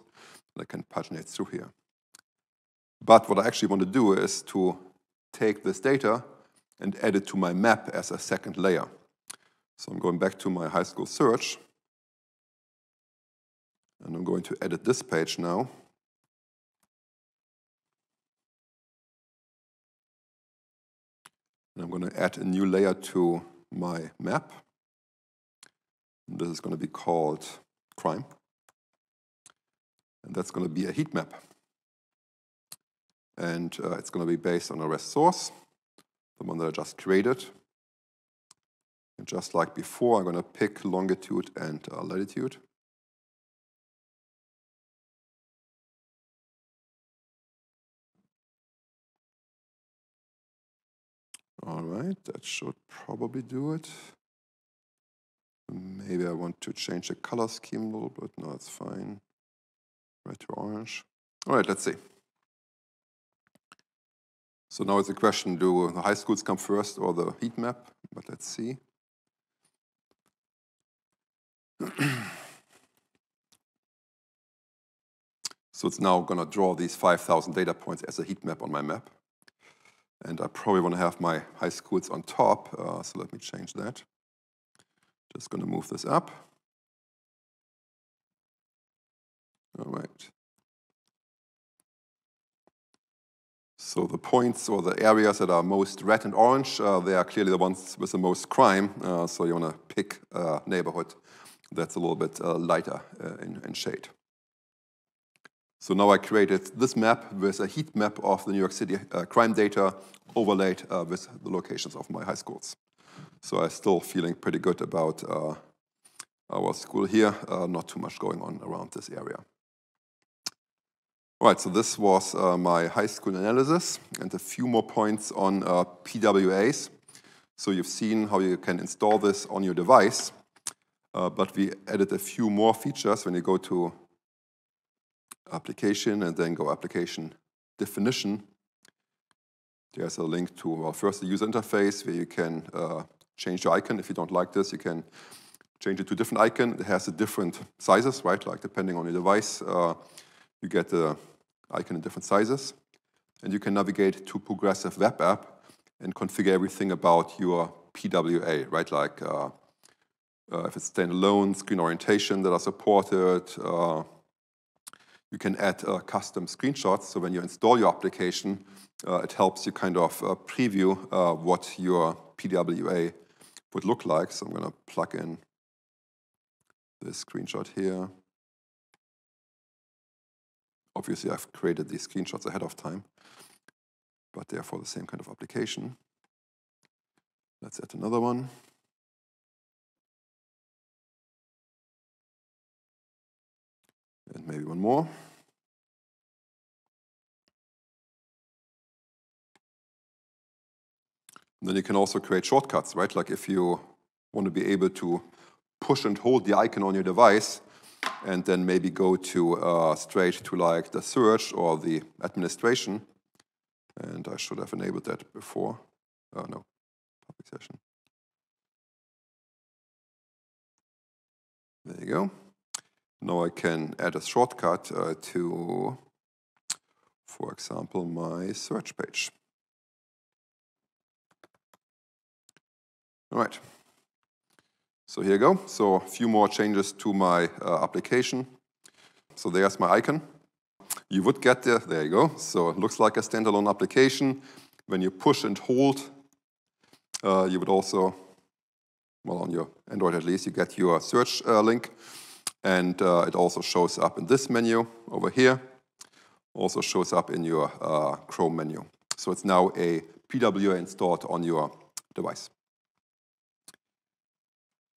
that I can paginate through here. But what I actually want to do is to take this data and add it to my map as a second layer. So I'm going back to my high school search. And I'm going to edit this page now. And I'm going to add a new layer to my map. And this is going to be called crime. And that's going to be a heat map. And it's going to be based on a REST source, the one that I just created. And just like before, I'm going to pick longitude and latitude. All right, that should probably do it. Maybe I want to change the color scheme a little bit. No, it's fine. Red to orange. All right, let's see. So now it's a question, do the high schools come first or the heat map? But let's see. So it's now going to draw these 5,000 data points as a heat map on my map. And I probably want to have my high schools on top, so let me change that. Just going to move this up. All right. So the points or the areas that are most red and orange, they are clearly the ones with the most crime. So you want to pick a neighborhood that's a little bit lighter in shade. So now I created this map with a heat map of the New York City crime data overlaid with the locations of my high schools. So I'm still feeling pretty good about our school here. Not too much going on around this area. All right, so this was my high school analysis and a few more points on PWAs. So you've seen how you can install this on your device. but we added a few more features. When you go to application and then go application definition, there's a link to, well, first the user interface where you can change your icon. If you don't like this, you can change it to a different icon. It has different sizes, right? Like depending on your device, you get the icon in different sizes. And you can navigate to progressive web app and configure everything about your PWA, right? Like if it's standalone, screen orientation that are supported. You can add custom screenshots. So when you install your application, it helps you kind of preview what your PWA would look like. So I'm going to plug in this screenshot here. Obviously, I've created these screenshots ahead of time, but they're for the same kind of application. Let's add another one. And maybe one more. And then you can also create shortcuts, right? Like if you want to be able to push and hold the icon on your device and then maybe go to straight to like the search or the administration. And I should have enabled that before. No, public session. There you go. Now I can add a shortcut to, for example, my search page. All right. So here you go. So a few more changes to my application. So there's my icon. You would get there you go. So it looks like a standalone application. When you push and hold, you would also, well, on your Android at least, you get your search link. And it also shows up in this menu over here. Also shows up in your Chrome menu. So it's now a PWA installed on your device.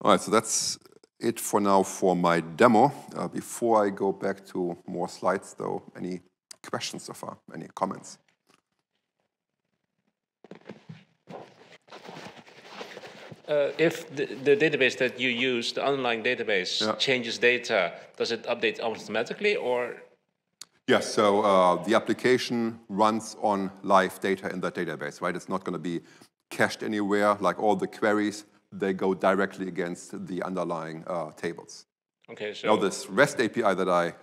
All right, so that's it for now for my demo. Before I go back to more slides, though, any questions so far? Any comments? If the database that you use, the underlying database, changes data, does it update automatically or? Yes, so the application runs on live data in that database, right? It's not going to be cached anywhere. Like all the queries, they go directly against the underlying tables. Okay, so now this REST API that I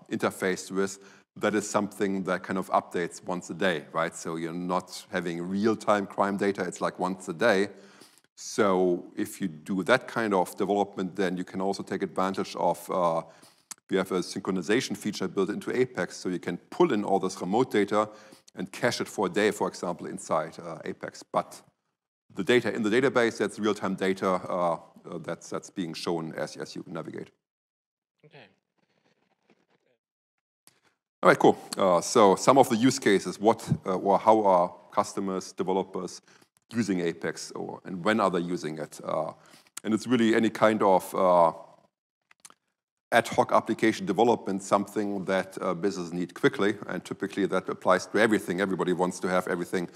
interfaced with, that is something that kind of updates once a day, right? So you're not having real-time crime data. It's like once a day. So if you do that kind of development, then you can also take advantage of, we have a synchronization feature built into Apex, so you can pull in all this remote data and cache it for a day, for example, inside Apex. But the data in the database, that's real-time data that's being shown as you navigate. Okay. All right, cool. So some of the use cases, or how are customers, developers using Apex, and when are they using it? And it's really any kind of ad hoc application development, something that businesses need quickly, and typically that applies to everything. Everybody wants to have everything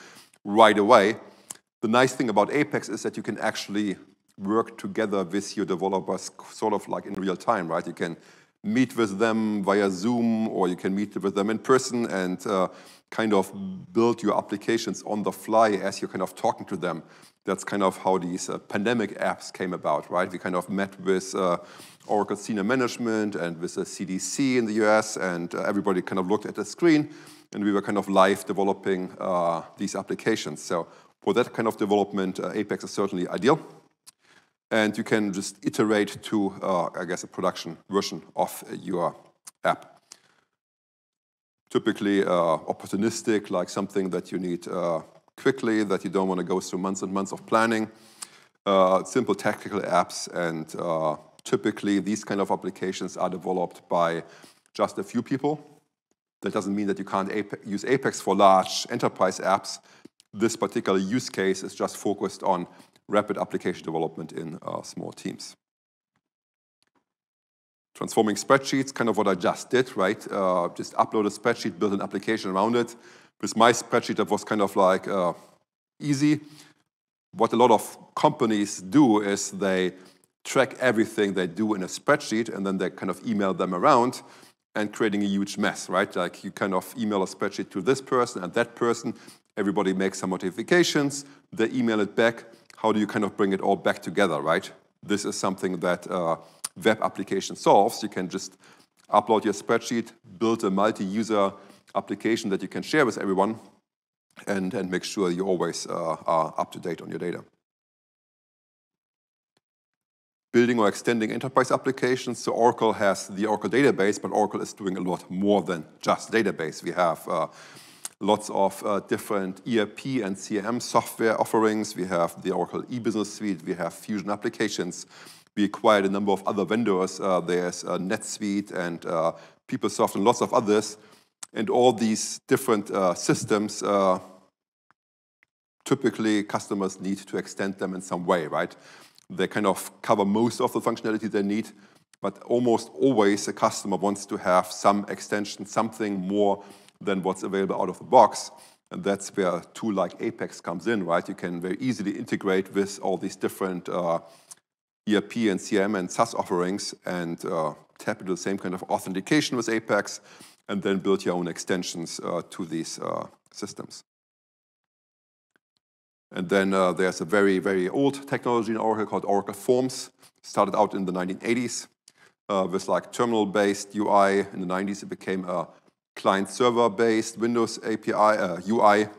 right away. The nice thing about Apex is that you can actually work together with your developers sort of like in real time, right? You can meet with them via Zoom, or you can meet with them in person and kind of build your applications on the fly as you're kind of talking to them. That's kind of how these pandemic apps came about, right? We kind of met with Oracle senior management and with the CDC in the US, and everybody kind of looked at the screen, and we were kind of live developing these applications. So for that kind of development, Apex is certainly ideal. And you can just iterate to, I guess, a production version of your app. Typically opportunistic, like something that you need quickly, that you don't want to go through months and months of planning. Simple tactical apps, and typically these kind of applications are developed by just a few people. That doesn't mean that you can't use Apex for large enterprise apps. This particular use case is just focused on rapid application development in small teams. Transforming spreadsheets, kind of what I just did, right? Just upload a spreadsheet, build an application around it. With my spreadsheet, that was kind of like easy. What a lot of companies do is they track everything they do in a spreadsheet, and then they kind of email them around and creating a huge mess, right? Like you kind of email a spreadsheet to this person and that person, everybody makes some modifications, they email it back. How do you kind of bring it all back together, right? This is something that web application solves. You can just upload your spreadsheet, build a multi-user application that you can share with everyone, and make sure you always are up to date on your data. Building or extending enterprise applications. So Oracle has the Oracle database, but Oracle is doing a lot more than just database. We have lots of different ERP and CRM software offerings. We have the Oracle e-business suite. We have Fusion applications. We acquired a number of other vendors. There's NetSuite and PeopleSoft and lots of others. And all these different systems, typically customers need to extend them in some way, right? They kind of cover most of the functionality they need, but almost always a customer wants to have some extension, something more than what's available out of the box. And that's where a tool like Apex comes in, right? You can very easily integrate with all these different ERP and CRM and SaaS offerings and tap into the same kind of authentication with Apex and then build your own extensions to these systems. And then there's a very, very old technology in Oracle called Oracle Forms. Started out in the 1980s with like terminal-based UI. In the 90s, it became a client-server-based Windows API UI.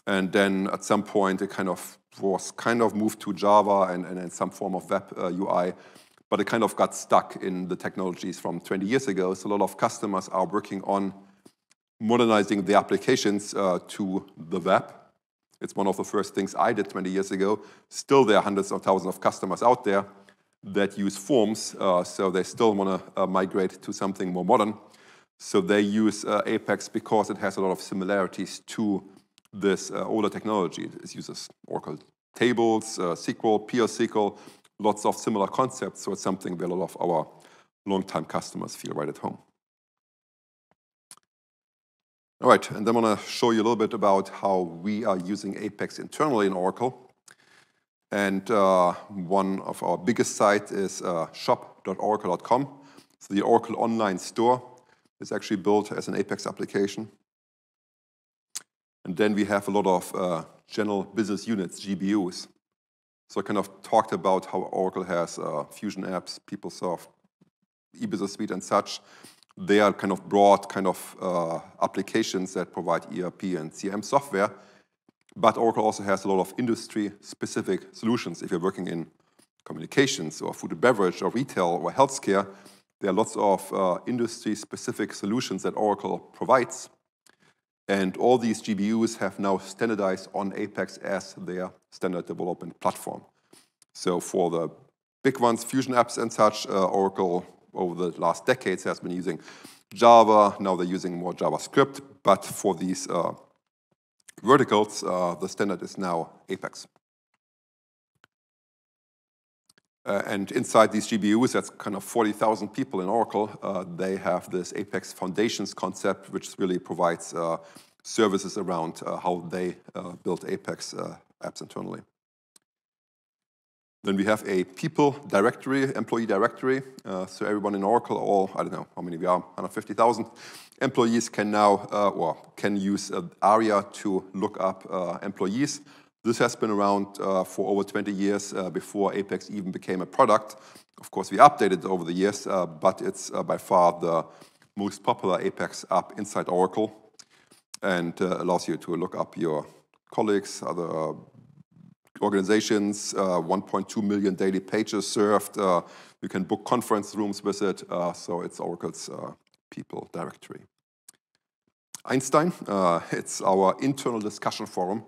And then at some point, it was moved to Java and some form of web UI. But it kind of got stuck in the technologies from 20 years ago. So a lot of customers are working on modernizing the applications to the web. It's one of the first things I did 20 years ago. Still, there are hundreds of thousands of customers out there that use Forms, so they still want to migrate to something more modern. So they use Apex because it has a lot of similarities to this older technology. It uses Oracle tables, SQL, PL/SQL, lots of similar concepts. So it's something where a lot of our long-time customers feel right at home. All right, and then I want to show you a little bit about how we are using Apex internally in Oracle. And one of our biggest sites is shop.oracle.com. So the Oracle online store is actually built as an Apex application. And then we have a lot of general business units, GBUs. So I kind of talked about how Oracle has Fusion apps, PeopleSoft, e-business suite and such. They are kind of broad applications that provide ERP and CRM software. But Oracle also has a lot of industry-specific solutions. If you're working in communications or food and beverage or retail or healthcare, there are lots of industry-specific solutions that Oracle provides. And all these GBUs have now standardized on Apex as their standard development platform. So for the big ones, Fusion apps and such, Oracle over the last decades has been using Java. Now they're using more JavaScript. But for these verticals, the standard is now Apex. And inside these GBUs, that's kind of 40,000 people in Oracle. They have this Apex Foundations concept, which really provides services around how they build Apex apps internally. Then we have a people directory, employee directory. So everyone in Oracle, all, I don't know how many we are, 150,000 employees can now, can use ARIA to look up employees. This has been around for over 20 years before Apex even became a product. Of course, we updated it over the years, but it's by far the most popular Apex app inside Oracle and allows you to look up your colleagues, other organizations, 1.2 million daily pages served. You can book conference rooms with it. So it's Oracle's people directory. Einstein, it's our internal discussion forum.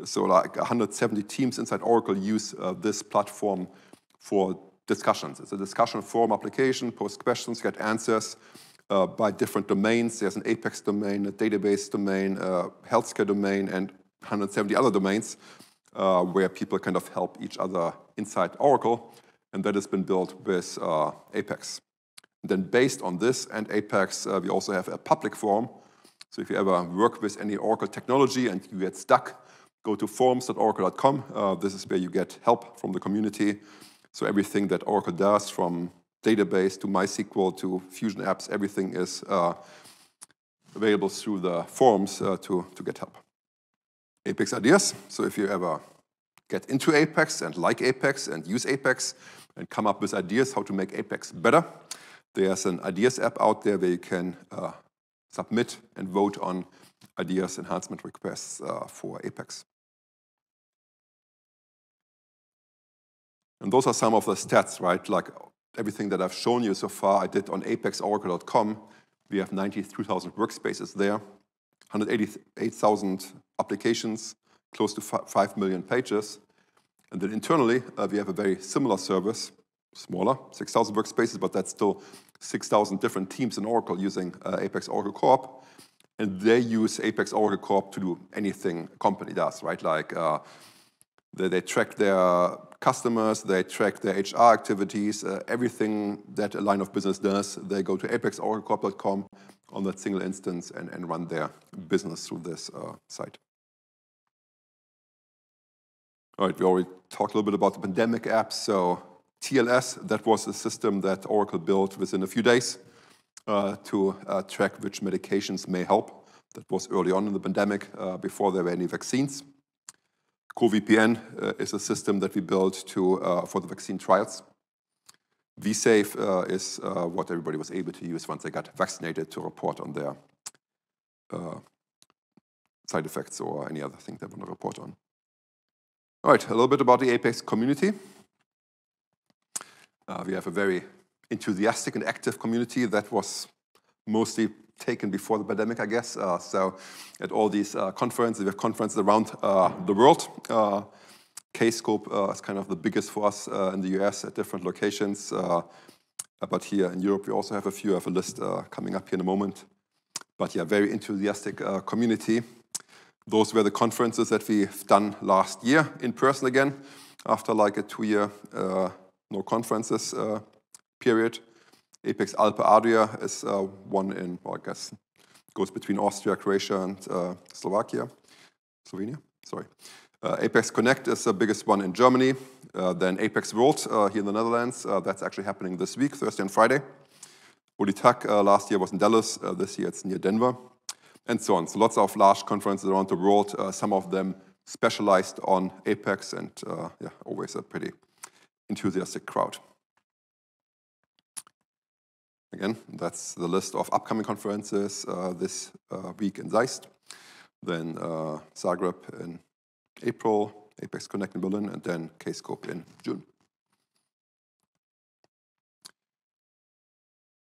So like 170 teams inside Oracle use this platform for discussions. It's a discussion forum application, post questions, get answers by different domains. There's an Apex domain, a database domain, a healthcare domain, and 170 other domains where people kind of help each other inside Oracle. And that has been built with Apex. And then based on this and Apex, we also have a public forum. So if you ever work with any Oracle technology and you get stuck, go to forums.oracle.com. This is where you get help from the community. So everything that Oracle does, from database to MySQL to Fusion apps, everything is available through the forums to GitHub. Apex ideas. So if you ever get into Apex and like Apex and use Apex and come up with ideas how to make Apex better, there's an ideas app out there where you can submit and vote on ideas enhancement requests for Apex. And those are some of the stats, right? Like everything that I've shown you so far, I did on apexoracle.com. We have 93,000 workspaces there, 188,000 applications, close to 5 million pages. And then internally, we have a very similar service, smaller, 6,000 workspaces, but that's still 6,000 different teams in Oracle using Apex Oracle Corp. And they use Apex Oracle Corp to do anything a company does, right? Like they track their customers, they track their HR activities, everything that a line of business does, they go to apexoraclecorp.com on that single instance and run their business through this site. All right, we already talked a little bit about the pandemic apps. So TLS, that was a system that Oracle built within a few days to track which medications may help. That was early on in the pandemic, before there were any vaccines. CoVPN is a system that we built for the vaccine trials. vSafe is what everybody was able to use once they got vaccinated to report on their side effects or any other thing they want to report on. All right, a little bit about the Apex community. We have a very enthusiastic and active community that was mostly taken before the pandemic, I guess. So at all these conferences, we have conferences around the world. Kscope is kind of the biggest for us in the US at different locations. But here in Europe, we also have a few. I have a list coming up here in a moment. But yeah, very enthusiastic community. Those were the conferences that we've done last year in person again, after like a 2-year no conferences period. Apex Alpe Adria is one in, well, I guess, goes between Austria, Croatia, and Slovenia, sorry. Apex Connect is the biggest one in Germany. Then Apex World here in the Netherlands. That's actually happening this week, Thursday and Friday. ODITAC last year was in Dallas. This year it's near Denver. And so on. So lots of large conferences around the world, some of them specialized on Apex, and yeah, always a pretty enthusiastic crowd. Again, that's the list of upcoming conferences this week in Zeist. Then Zagreb in April, Apex Connect in Berlin, and then Kscope in June.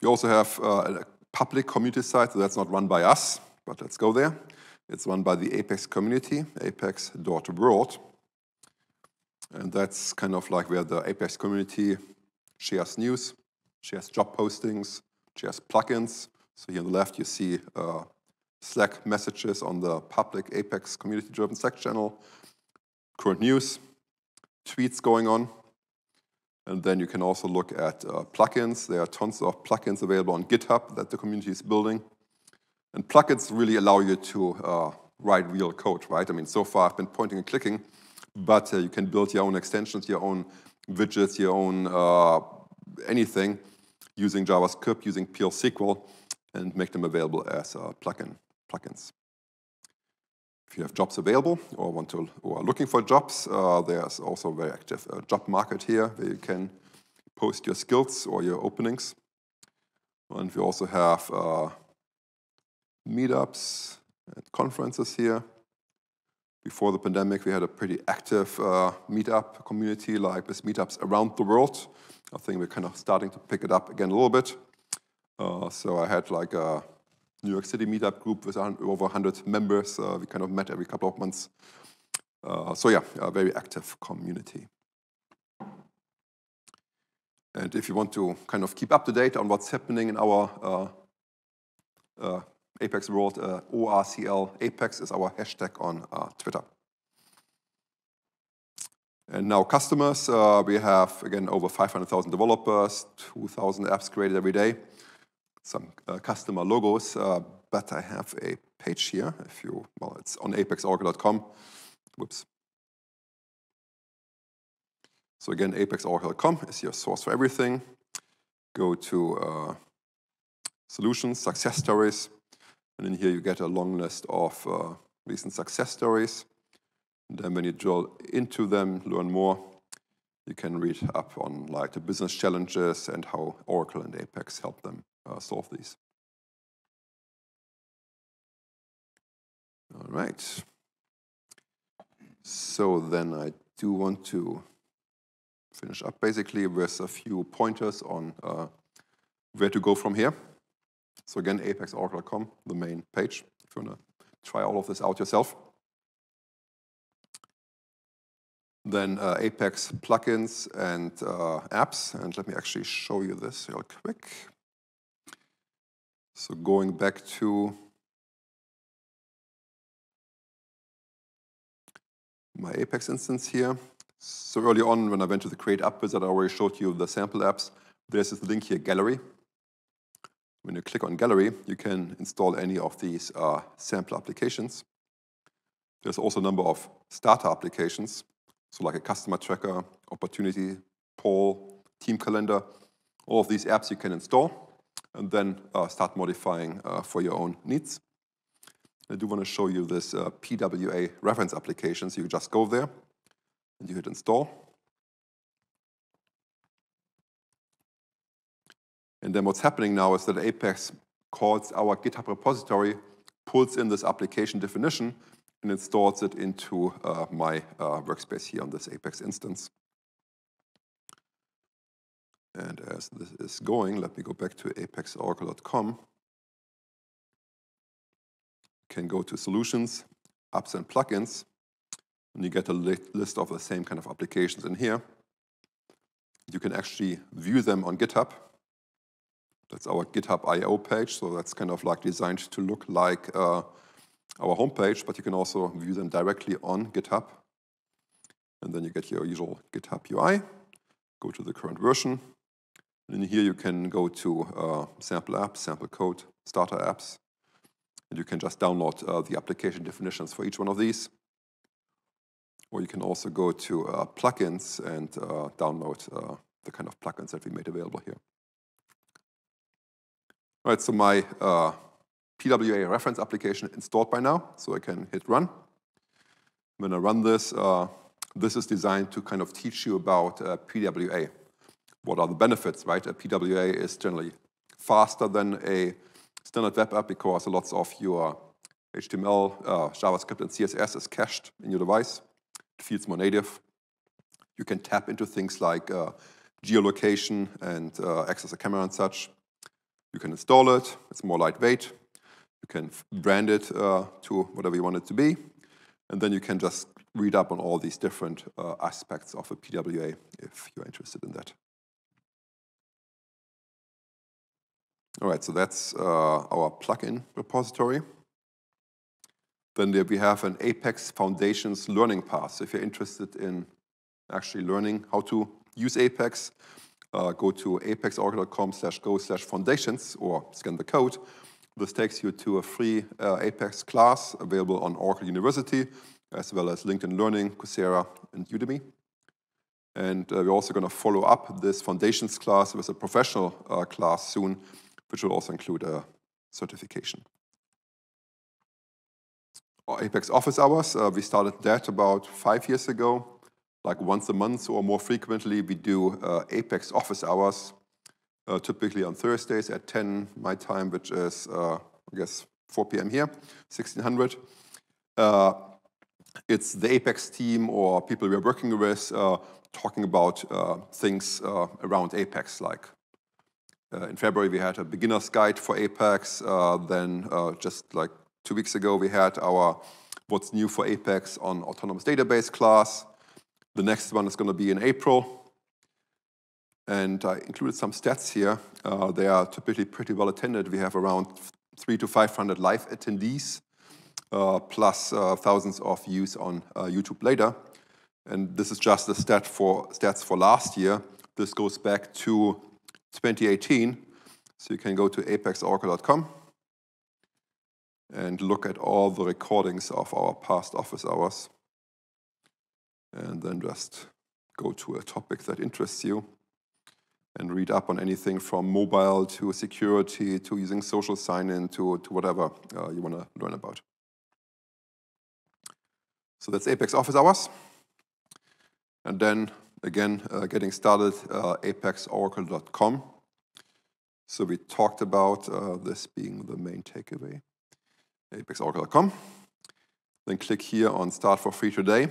We also have a public community site, so that's not run by us, but let's go there. It's run by the Apex community, apex.world. And that's kind of like where the Apex community shares news, shares job postings, shares plugins. So here on the left, you see Slack messages on the public Apex community-driven Slack channel, current news, tweets going on. And then you can also look at plugins. There are tons of plugins available on GitHub that the community is building. And plugins really allow you to write real code, right? I mean, so far I've been pointing and clicking, but you can build your own extensions, your own widgets, your own anything using JavaScript, using PL SQL, and make them available as plugins. If you have jobs available or are looking for jobs, there's also a very active job market here where you can post your skills or your openings. And we also have meetups and conferences here. Before the pandemic, we had a pretty active meetup community, like with meetups around the world. I think we're kind of starting to pick it up again a little bit. So I had like a New York City meetup group with over 100 members. We kind of met every couple of months. So yeah, a very active community. And if you want to kind of keep up to date on what's happening in our Apex world, ORCL Apex is our hashtag on Twitter. And now customers, we have, again, over 500,000 developers, 2,000 apps created every day. Some customer logos, but I have a page here. Well, it's on apexoracle.com. Whoops. So again, apexoracle.com is your source for everything. Go to solutions, success stories, and in here you get a long list of recent success stories. And then when you drill into them, learn more, you can read up on like the business challenges and how Oracle and Apex help them solve these. All right. So then I do want to finish up basically with a few pointers on where to go from here. So again, apexoracle.com, the main page, if you want to try all of this out yourself. Then Apex plugins and apps, and let me actually show you this real quick. So going back to my Apex instance here. So early on, when I went to the Create App Wizard, I already showed you the sample apps. There's this link here, Gallery. When you click on Gallery, you can install any of these sample applications. There's also a number of starter applications, so like a customer tracker, opportunity poll, team calendar. All of these apps you can install and then start modifying for your own needs. I do want to show you this PWA reference application. So you just go there and you hit install. And then what's happening now is that Apex calls our GitHub repository, pulls in this application definition, and installs it into my workspace here on this Apex instance. And as this is going, let me go back to apexoracle.com. Can go to Solutions, Apps and Plugins, and you get a list of the same kind of applications in here. You can actually view them on GitHub. That's our GitHub IO page, so that's kind of like designed to look like our homepage, but you can also view them directly on GitHub. And then you get your usual GitHub UI, go to the current version, and in here you can go to sample apps, sample code, starter apps, and you can just download the application definitions for each one of these. Or you can also go to plugins and download the kind of plugins that we made available here. All right, so my PWA reference application installed by now, so I can hit run. When I run this, this is designed to kind of teach you about PWA. What are the benefits, right? A PWA is generally faster than a standard web app because lots of your HTML, JavaScript, and CSS is cached in your device. It feels more native. You can tap into things like geolocation and access a camera and such. You can install it. It's more lightweight. You can brand it to whatever you want it to be. And then you can just read up on all these different aspects of a PWA if you're interested in that. All right, so that's our plugin repository. Then there we have an Apex Foundations learning path. So if you're interested in actually learning how to use Apex, go to apexoracle.com/go/foundations or scan the code. This takes you to a free Apex class available on Oracle University, as well as LinkedIn Learning, Coursera, and Udemy. And we're also going to follow up this Foundations class with a professional class soon, which will also include a certification. Our Apex office hours, we started that about 5 years ago. Like once a month or more frequently, we do Apex office hours, typically on Thursdays at 10 my time, which is, I guess, 4 p.m. here, 1600. It's the Apex team or people we're working with talking about things around Apex, like in February, we had a beginner's guide for Apex. Then just like 2 weeks ago, we had our What's New for Apex on Autonomous Database class. The next one is going to be in April. And I included some stats here. They are typically pretty well attended. We have around 300 to 500 live attendees, plus thousands of views on YouTube later. And this is just the stats for last year. This goes back to 2018. So you can go to apexoracle.com and look at all the recordings of our past office hours. And then just go to a topic that interests you and read up on anything from mobile to security to using social sign-in to whatever you want to learn about. So that's Apex office hours. And then, again, getting started, apexoracle.com. So we talked about this being the main takeaway, apexoracle.com. Then click here on Start for Free Today.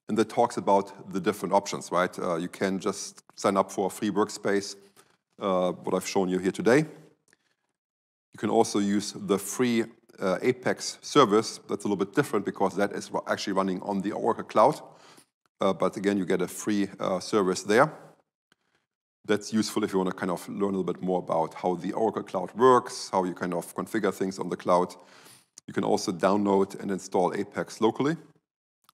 And that talks about the different options, right? You can just sign up for a free workspace, what I've shown you here today. You can also use the free Apex service. That's a little bit different because that is actually running on the Oracle Cloud. But again, you get a free service there. That's useful if you want to kind of learn a little bit more about how the Oracle Cloud works, how you kind of configure things on the cloud. You can also download and install Apex locally.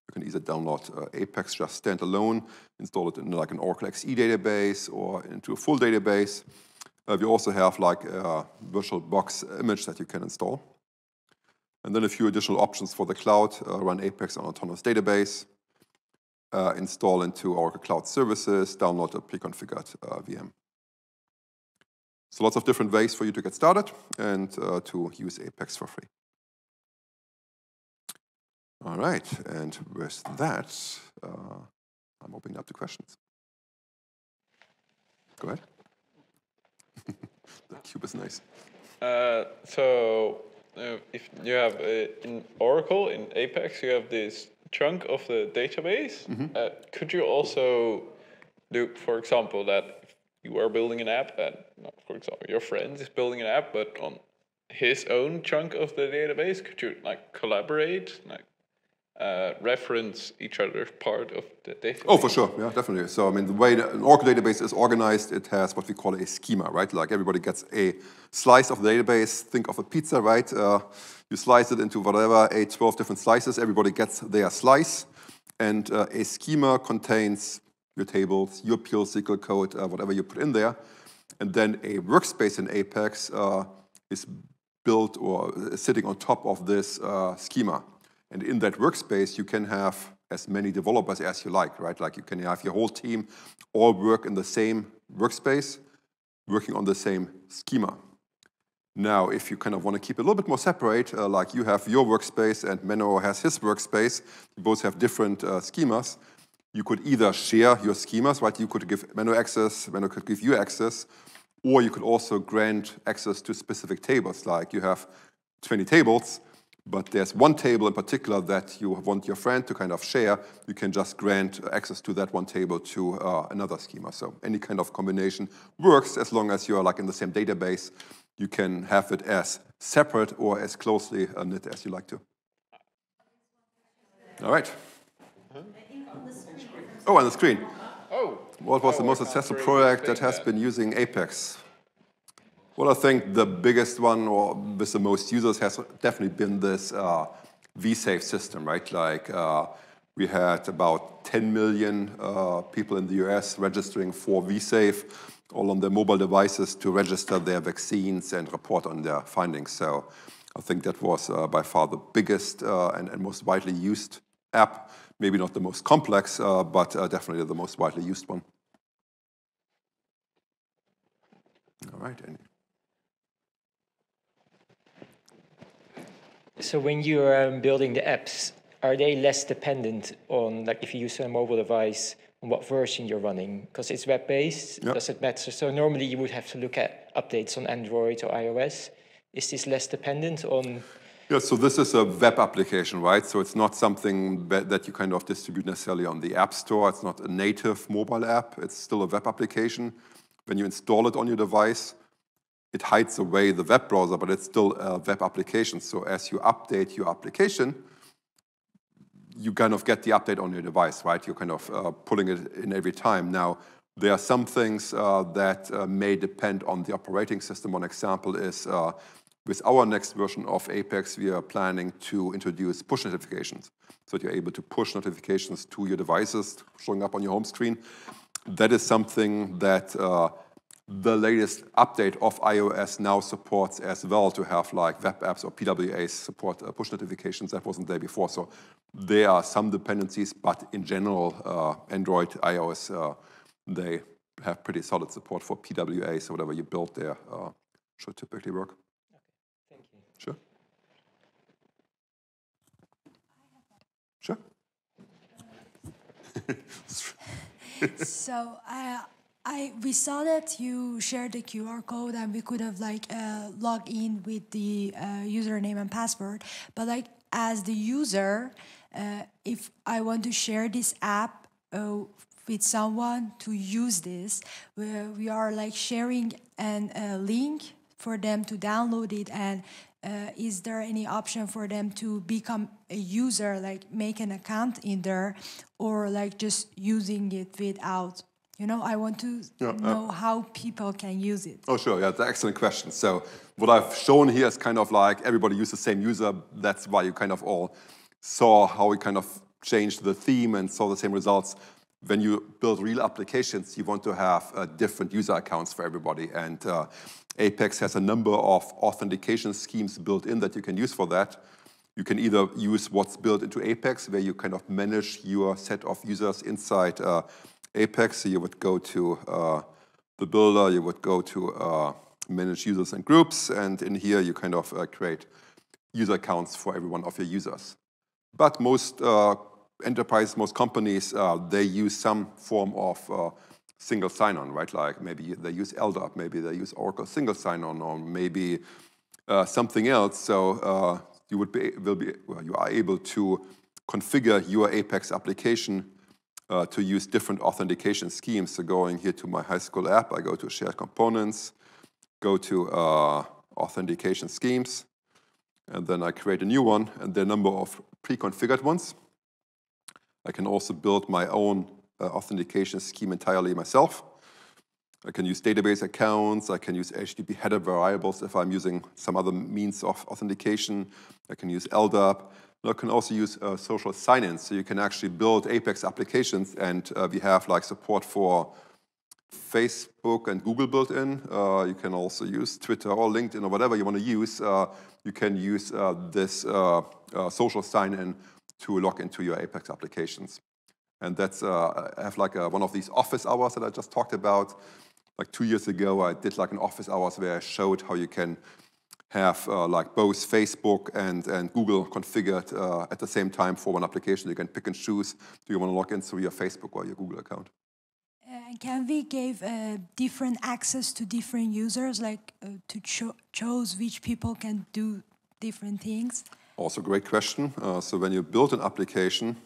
You can either download Apex just standalone, install it in like an Oracle XE database or into a full database. We also have like a VirtualBox image that you can install. And then a few additional options for the cloud, run Apex on autonomous database, install into Oracle Cloud Services, download a pre-configured VM. So lots of different ways for you to get started and to use Apex for free. All right, and with that, I'm opening up to questions. Go ahead. The cube is nice. If you have in Oracle, in Apex, you have this chunk of the database. Could you also do, for example, that if you are building an app and, for example, your friend is building an app, but on his own chunk of the database, could you like collaborate, like reference each other's part of the database? Oh, for sure, yeah, definitely. So, I mean, the way an Oracle database is organized, it has what we call a schema, right? Like everybody gets a slice of the database. Think of a pizza, right? You slice it into whatever, 12 different slices. Everybody gets their slice. And a schema contains your tables, your PL SQL code, whatever you put in there. And then a workspace in Apex is built or sitting on top of this schema. And in that workspace, you can have as many developers as you like, right? Like you can have your whole team all work in the same workspace, working on the same schema. Now, if you kind of want to keep it a little bit more separate, like you have your workspace and Menno has his workspace, you both have different schemas, you could either share your schemas, right? You could give Menno access, Menno could give you access, or you could also grant access to specific tables, like you have 20 tables, but there's one table in particular that you want your friend to kind of share, you can just grant access to that one table to another schema. So any kind of combination works as long as you are like in the same database. You can have it as separate or as closely knit as you like to. All right. Oh, on the screen. Oh. What was the most successful project that has been using Apex? Well, I think the biggest one, or with the most users, has definitely been this vSafe system, right? Like we had about 10 million people in the US registering for vSafe, all on their mobile devices to register their vaccines and report on their findings. So I think that was by far the biggest and most widely used app. Maybe not the most complex, but definitely the most widely used one. All right, Andy. So when you're building the apps, are they less dependent on, like if you use a mobile device, on what version you're running? Because it's web-based, yep. Does it matter? So normally you would have to look at updates on Android or iOS. Is this less dependent on? Yeah, so this is a web application, right? So it's not something that you kind of distribute necessarily on the App Store. It's not a native mobile app. It's still a web application. When you install it on your device, it hides away the web browser, but it's still a web application. So as you update your application, you kind of get the update on your device, right? You're kind of pulling it in every time. Now, there are some things that may depend on the operating system. One example is with our next version of Apex, we are planning to introduce push notifications. So you're able to push notifications to your devices, showing up on your home screen. That is something that the latest update of iOS now supports as well to have like web apps or PWAs support push notifications. That wasn't there before. So there are some dependencies, but in general, Android, iOS, they have pretty solid support for PWAs. So whatever you build there should typically work. Okay, thank you. Sure. Sure. So we saw that you shared the QR code and we could have like logged in with the username and password. But like as the user, if I want to share this app with someone to use this, we are like sharing a link for them to download it. And is there any option for them to become a user, like make an account in there, or like just using it without? You know, I want to know how people can use it. Oh, sure. Yeah, that's an excellent question. So what I've shown here is kind of like everybody uses the same user. That's why you kind of all saw how we kind of changed the theme and saw the same results. When you build real applications, you want to have different user accounts for everybody. And Apex has a number of authentication schemes built in that you can use for that. You can either use what's built into Apex, where you kind of manage your set of users inside Apex. So you would go to the builder, you would go to manage users and groups, and in here you kind of create user accounts for every one of your users. But most enterprises, most companies, they use some form of single sign-on, right? Like maybe they use LDAP, maybe they use Oracle single sign-on, or maybe something else. So you are able to configure your Apex application to use different authentication schemes. So going here to my high school app, I go to shared components, go to authentication schemes, and then I create a new one, and there are a number of pre-configured ones. I can also build my own authentication scheme entirely myself. I can use database accounts, I can use HTTP header variables if I'm using some other means of authentication. I can use LDAP. I can also use social sign-ins, so you can actually build Apex applications, and we have like support for Facebook and Google built in. You can also use Twitter or LinkedIn or whatever you want to use. You can use this social sign-in to log into your Apex applications. And that's, I have like one of these office hours that I just talked about. Like 2 years ago, I did like an office hours where I showed how you can have like both Facebook and Google configured at the same time for one application. You can pick and choose. Do you want to log in through your Facebook or your Google account? Can we give different access to different users, like to choose which people can do different things? Also great question. So when you build an application,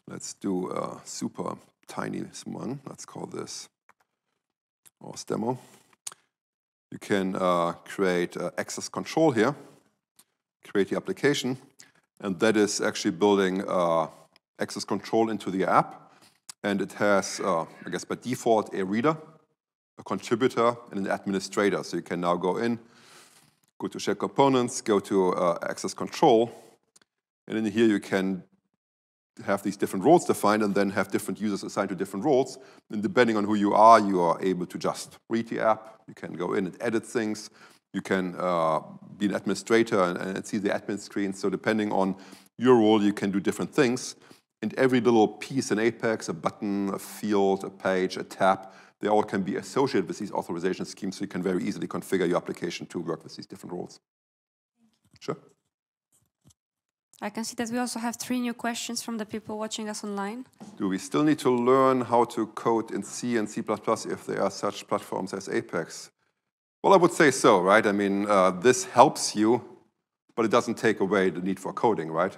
let's do a super tiny one. Let's call this OS demo. You can create access control here, create the application, and that is actually building access control into the app. And it has, I guess by default, a reader, a contributor, and an administrator. So you can now go in, go to Shared Components, go to Access Control, and in here you can have these different roles defined and then have different users assigned to different roles. And depending on who you are able to just read the app. You can go in and edit things. You can be an administrator and see the admin screen. So depending on your role, you can do different things. And every little piece in Apex, a button, a field, a page, a tab, they all can be associated with these authorization schemes, so you can very easily configure your application to work with these different roles. Sure. I can see that we also have 3 new questions from the people watching us online. Do we still need to learn how to code in C and C++ if there are such platforms as Apex? Well, I would say so, right? I mean, this helps you, but it doesn't take away the need for coding, right?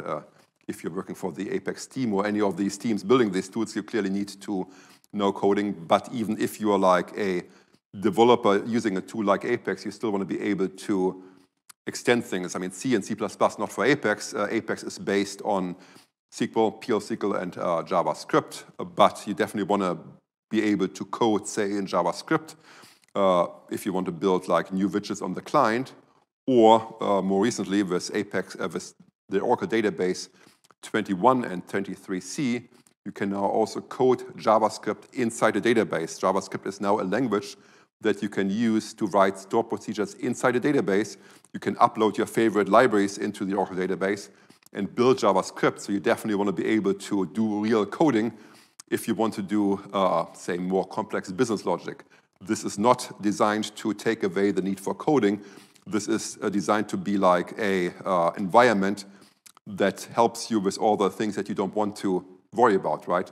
If you're working for the Apex team or any of these teams building these tools, you clearly need to know coding. But even if you are like a developer using a tool like Apex, you still want to be able to extend things. I mean, C and C++, not for Apex. Apex is based on SQL, PL/SQL, and JavaScript. But you definitely want to be able to code, say, in JavaScript if you want to build like new widgets on the client. Or more recently with Apex, with the Oracle database 21 and 23C, you can now also code JavaScript inside the database. JavaScript is now a language that you can use to write store procedures inside a database. You can upload your favorite libraries into the Oracle database and build JavaScript. So you definitely want to be able to do real coding if you want to do, say, more complex business logic. This is not designed to take away the need for coding. This is designed to be like a environment that helps you with all the things that you don't want to worry about, right?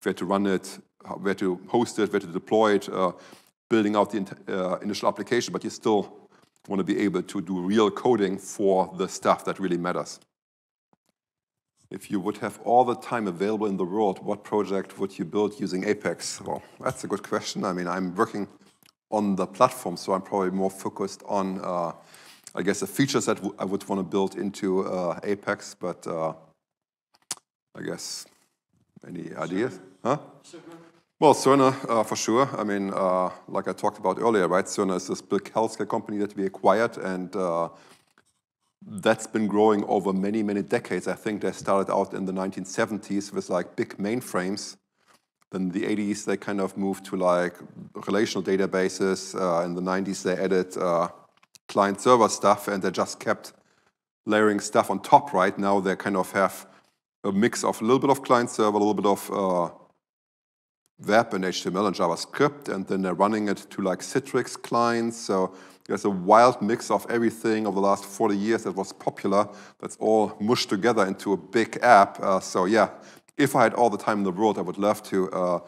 Where to run it, where to host it, where to deploy it, building out the initial application, but you still want to be able to do real coding for the stuff that really matters. If you would have all the time available in the world, what project would you build using Apex? Well, that's a good question. I mean, I'm working on the platform, so I'm probably more focused on, I guess, the features that I would want to build into Apex, but I guess, any ideas? Huh? Well, Cerner, for sure. I mean, like I talked about earlier, right? Cerner is this big healthcare company that we acquired, and that's been growing over many, many decades. I think they started out in the 1970s with like big mainframes. Then in the 80s, they kind of moved to like relational databases. In the 90s, they added client-server stuff, and they just kept layering stuff on top. Right now, they kind of have a mix of a little bit of client-server, a little bit of web and HTML and JavaScript, and then they're running it to like Citrix clients. So there's a wild mix of everything over the last 40 years that was popular. That's all mushed together into a big app. So yeah, if I had all the time in the world, I would love to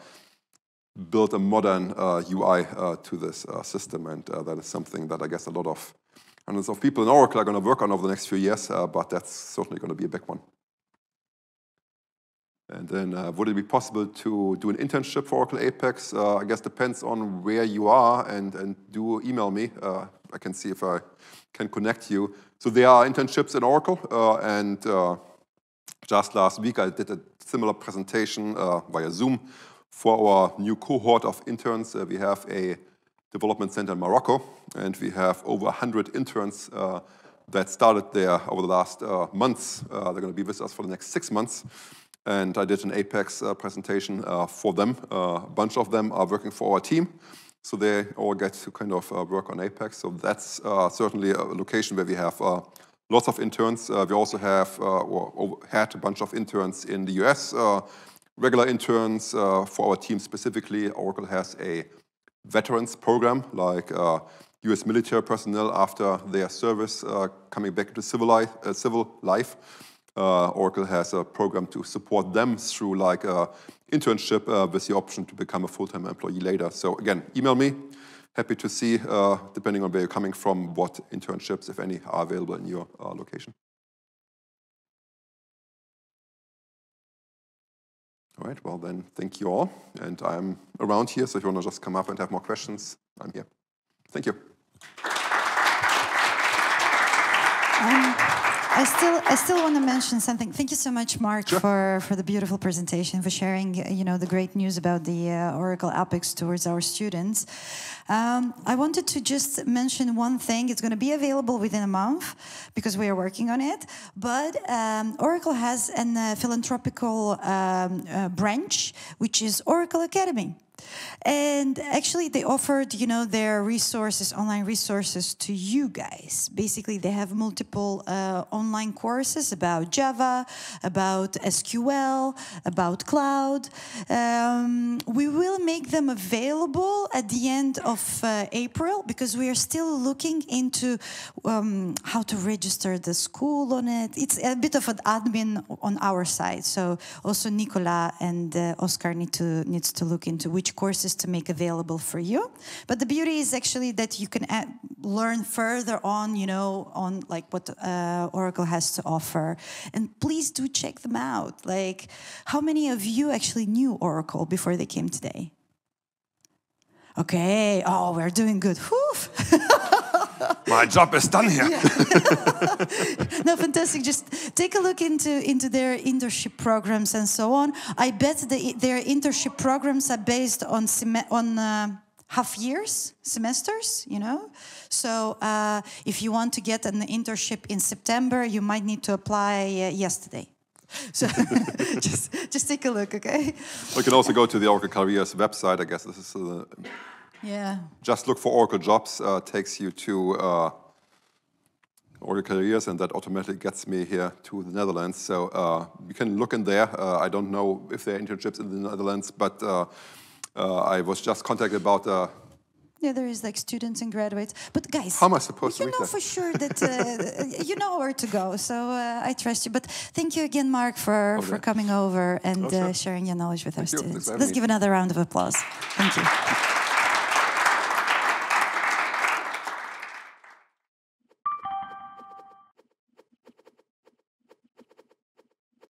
build a modern UI to this system, and that is something that I guess a lot of hundreds of people in Oracle are going to work on over the next few years, but that's certainly going to be a big one. And then would it be possible to do an internship for Oracle Apex? I guess depends on where you are, and do email me. I can see if I can connect you. So there are internships in Oracle, and just last week I did a similar presentation via Zoom for our new cohort of interns. We have a development center in Morocco, and we have over 100 interns that started there over the last months. They're going to be with us for the next 6 months. And I did an Apex presentation for them. A bunch of them are working for our team, so they all get to kind of work on Apex. So that's certainly a location where we have lots of interns. We also have, or had a bunch of interns in the US, regular interns for our team specifically. Oracle has a veterans program, like US military personnel after their service coming back to civil life. Oracle has a program to support them through like an internship with the option to become a full-time employee later. So again, email me. Happy to see, depending on where you're coming from, what internships, if any, are available in your location. All right, well then, thank you all. And I'm around here, so if you want to just come up and have more questions, I'm here. Thank you. I still want to mention something. Thank you so much, Marc, sure, for the beautiful presentation, for sharing, the great news about the Oracle Apex towards our students. I wanted to just mention one thing. It's going to be available within a month because we are working on it. But Oracle has a philanthropical branch, which is Oracle Academy. And actually, they offered, their resources, online resources to you guys. Basically, they have multiple online courses about Java, about SQL, about cloud. We will make them available at the end of April because we are still looking into how to register the school on it. It's a bit of an admin on our side. So also Nicola and Oscar needs to look into which courses to make available for you. But the beauty is actually that you can learn further on, on like what Oracle has to offer. And please do check them out. Like, how many of you actually knew Oracle before they came today? Okay. Oh, we're doing good. Whew. My job is done here. Yeah. No, fantastic. Just take a look into their internship programs and so on. I bet their internship programs are based on half years, semesters, So if you want to get an internship in September, you might need to apply yesterday. So just take a look, okay? You can also go to the Oracle Careers website. I guess this is Yeah. Just look for Oracle jobs, takes you to Oracle careers, and that automatically gets me here to the Netherlands. So you can look in there. I don't know if there are internships in the Netherlands, but I was just contacted about yeah, there is like students and graduates. But guys, how am I supposed to you read know that? for sure that you know where to go. So I trust you. But thank you again, Marc, for coming over and sure. sharing your knowledge with our Thank you. students. Thanks for having Let's me. give another round of applause. Thank you.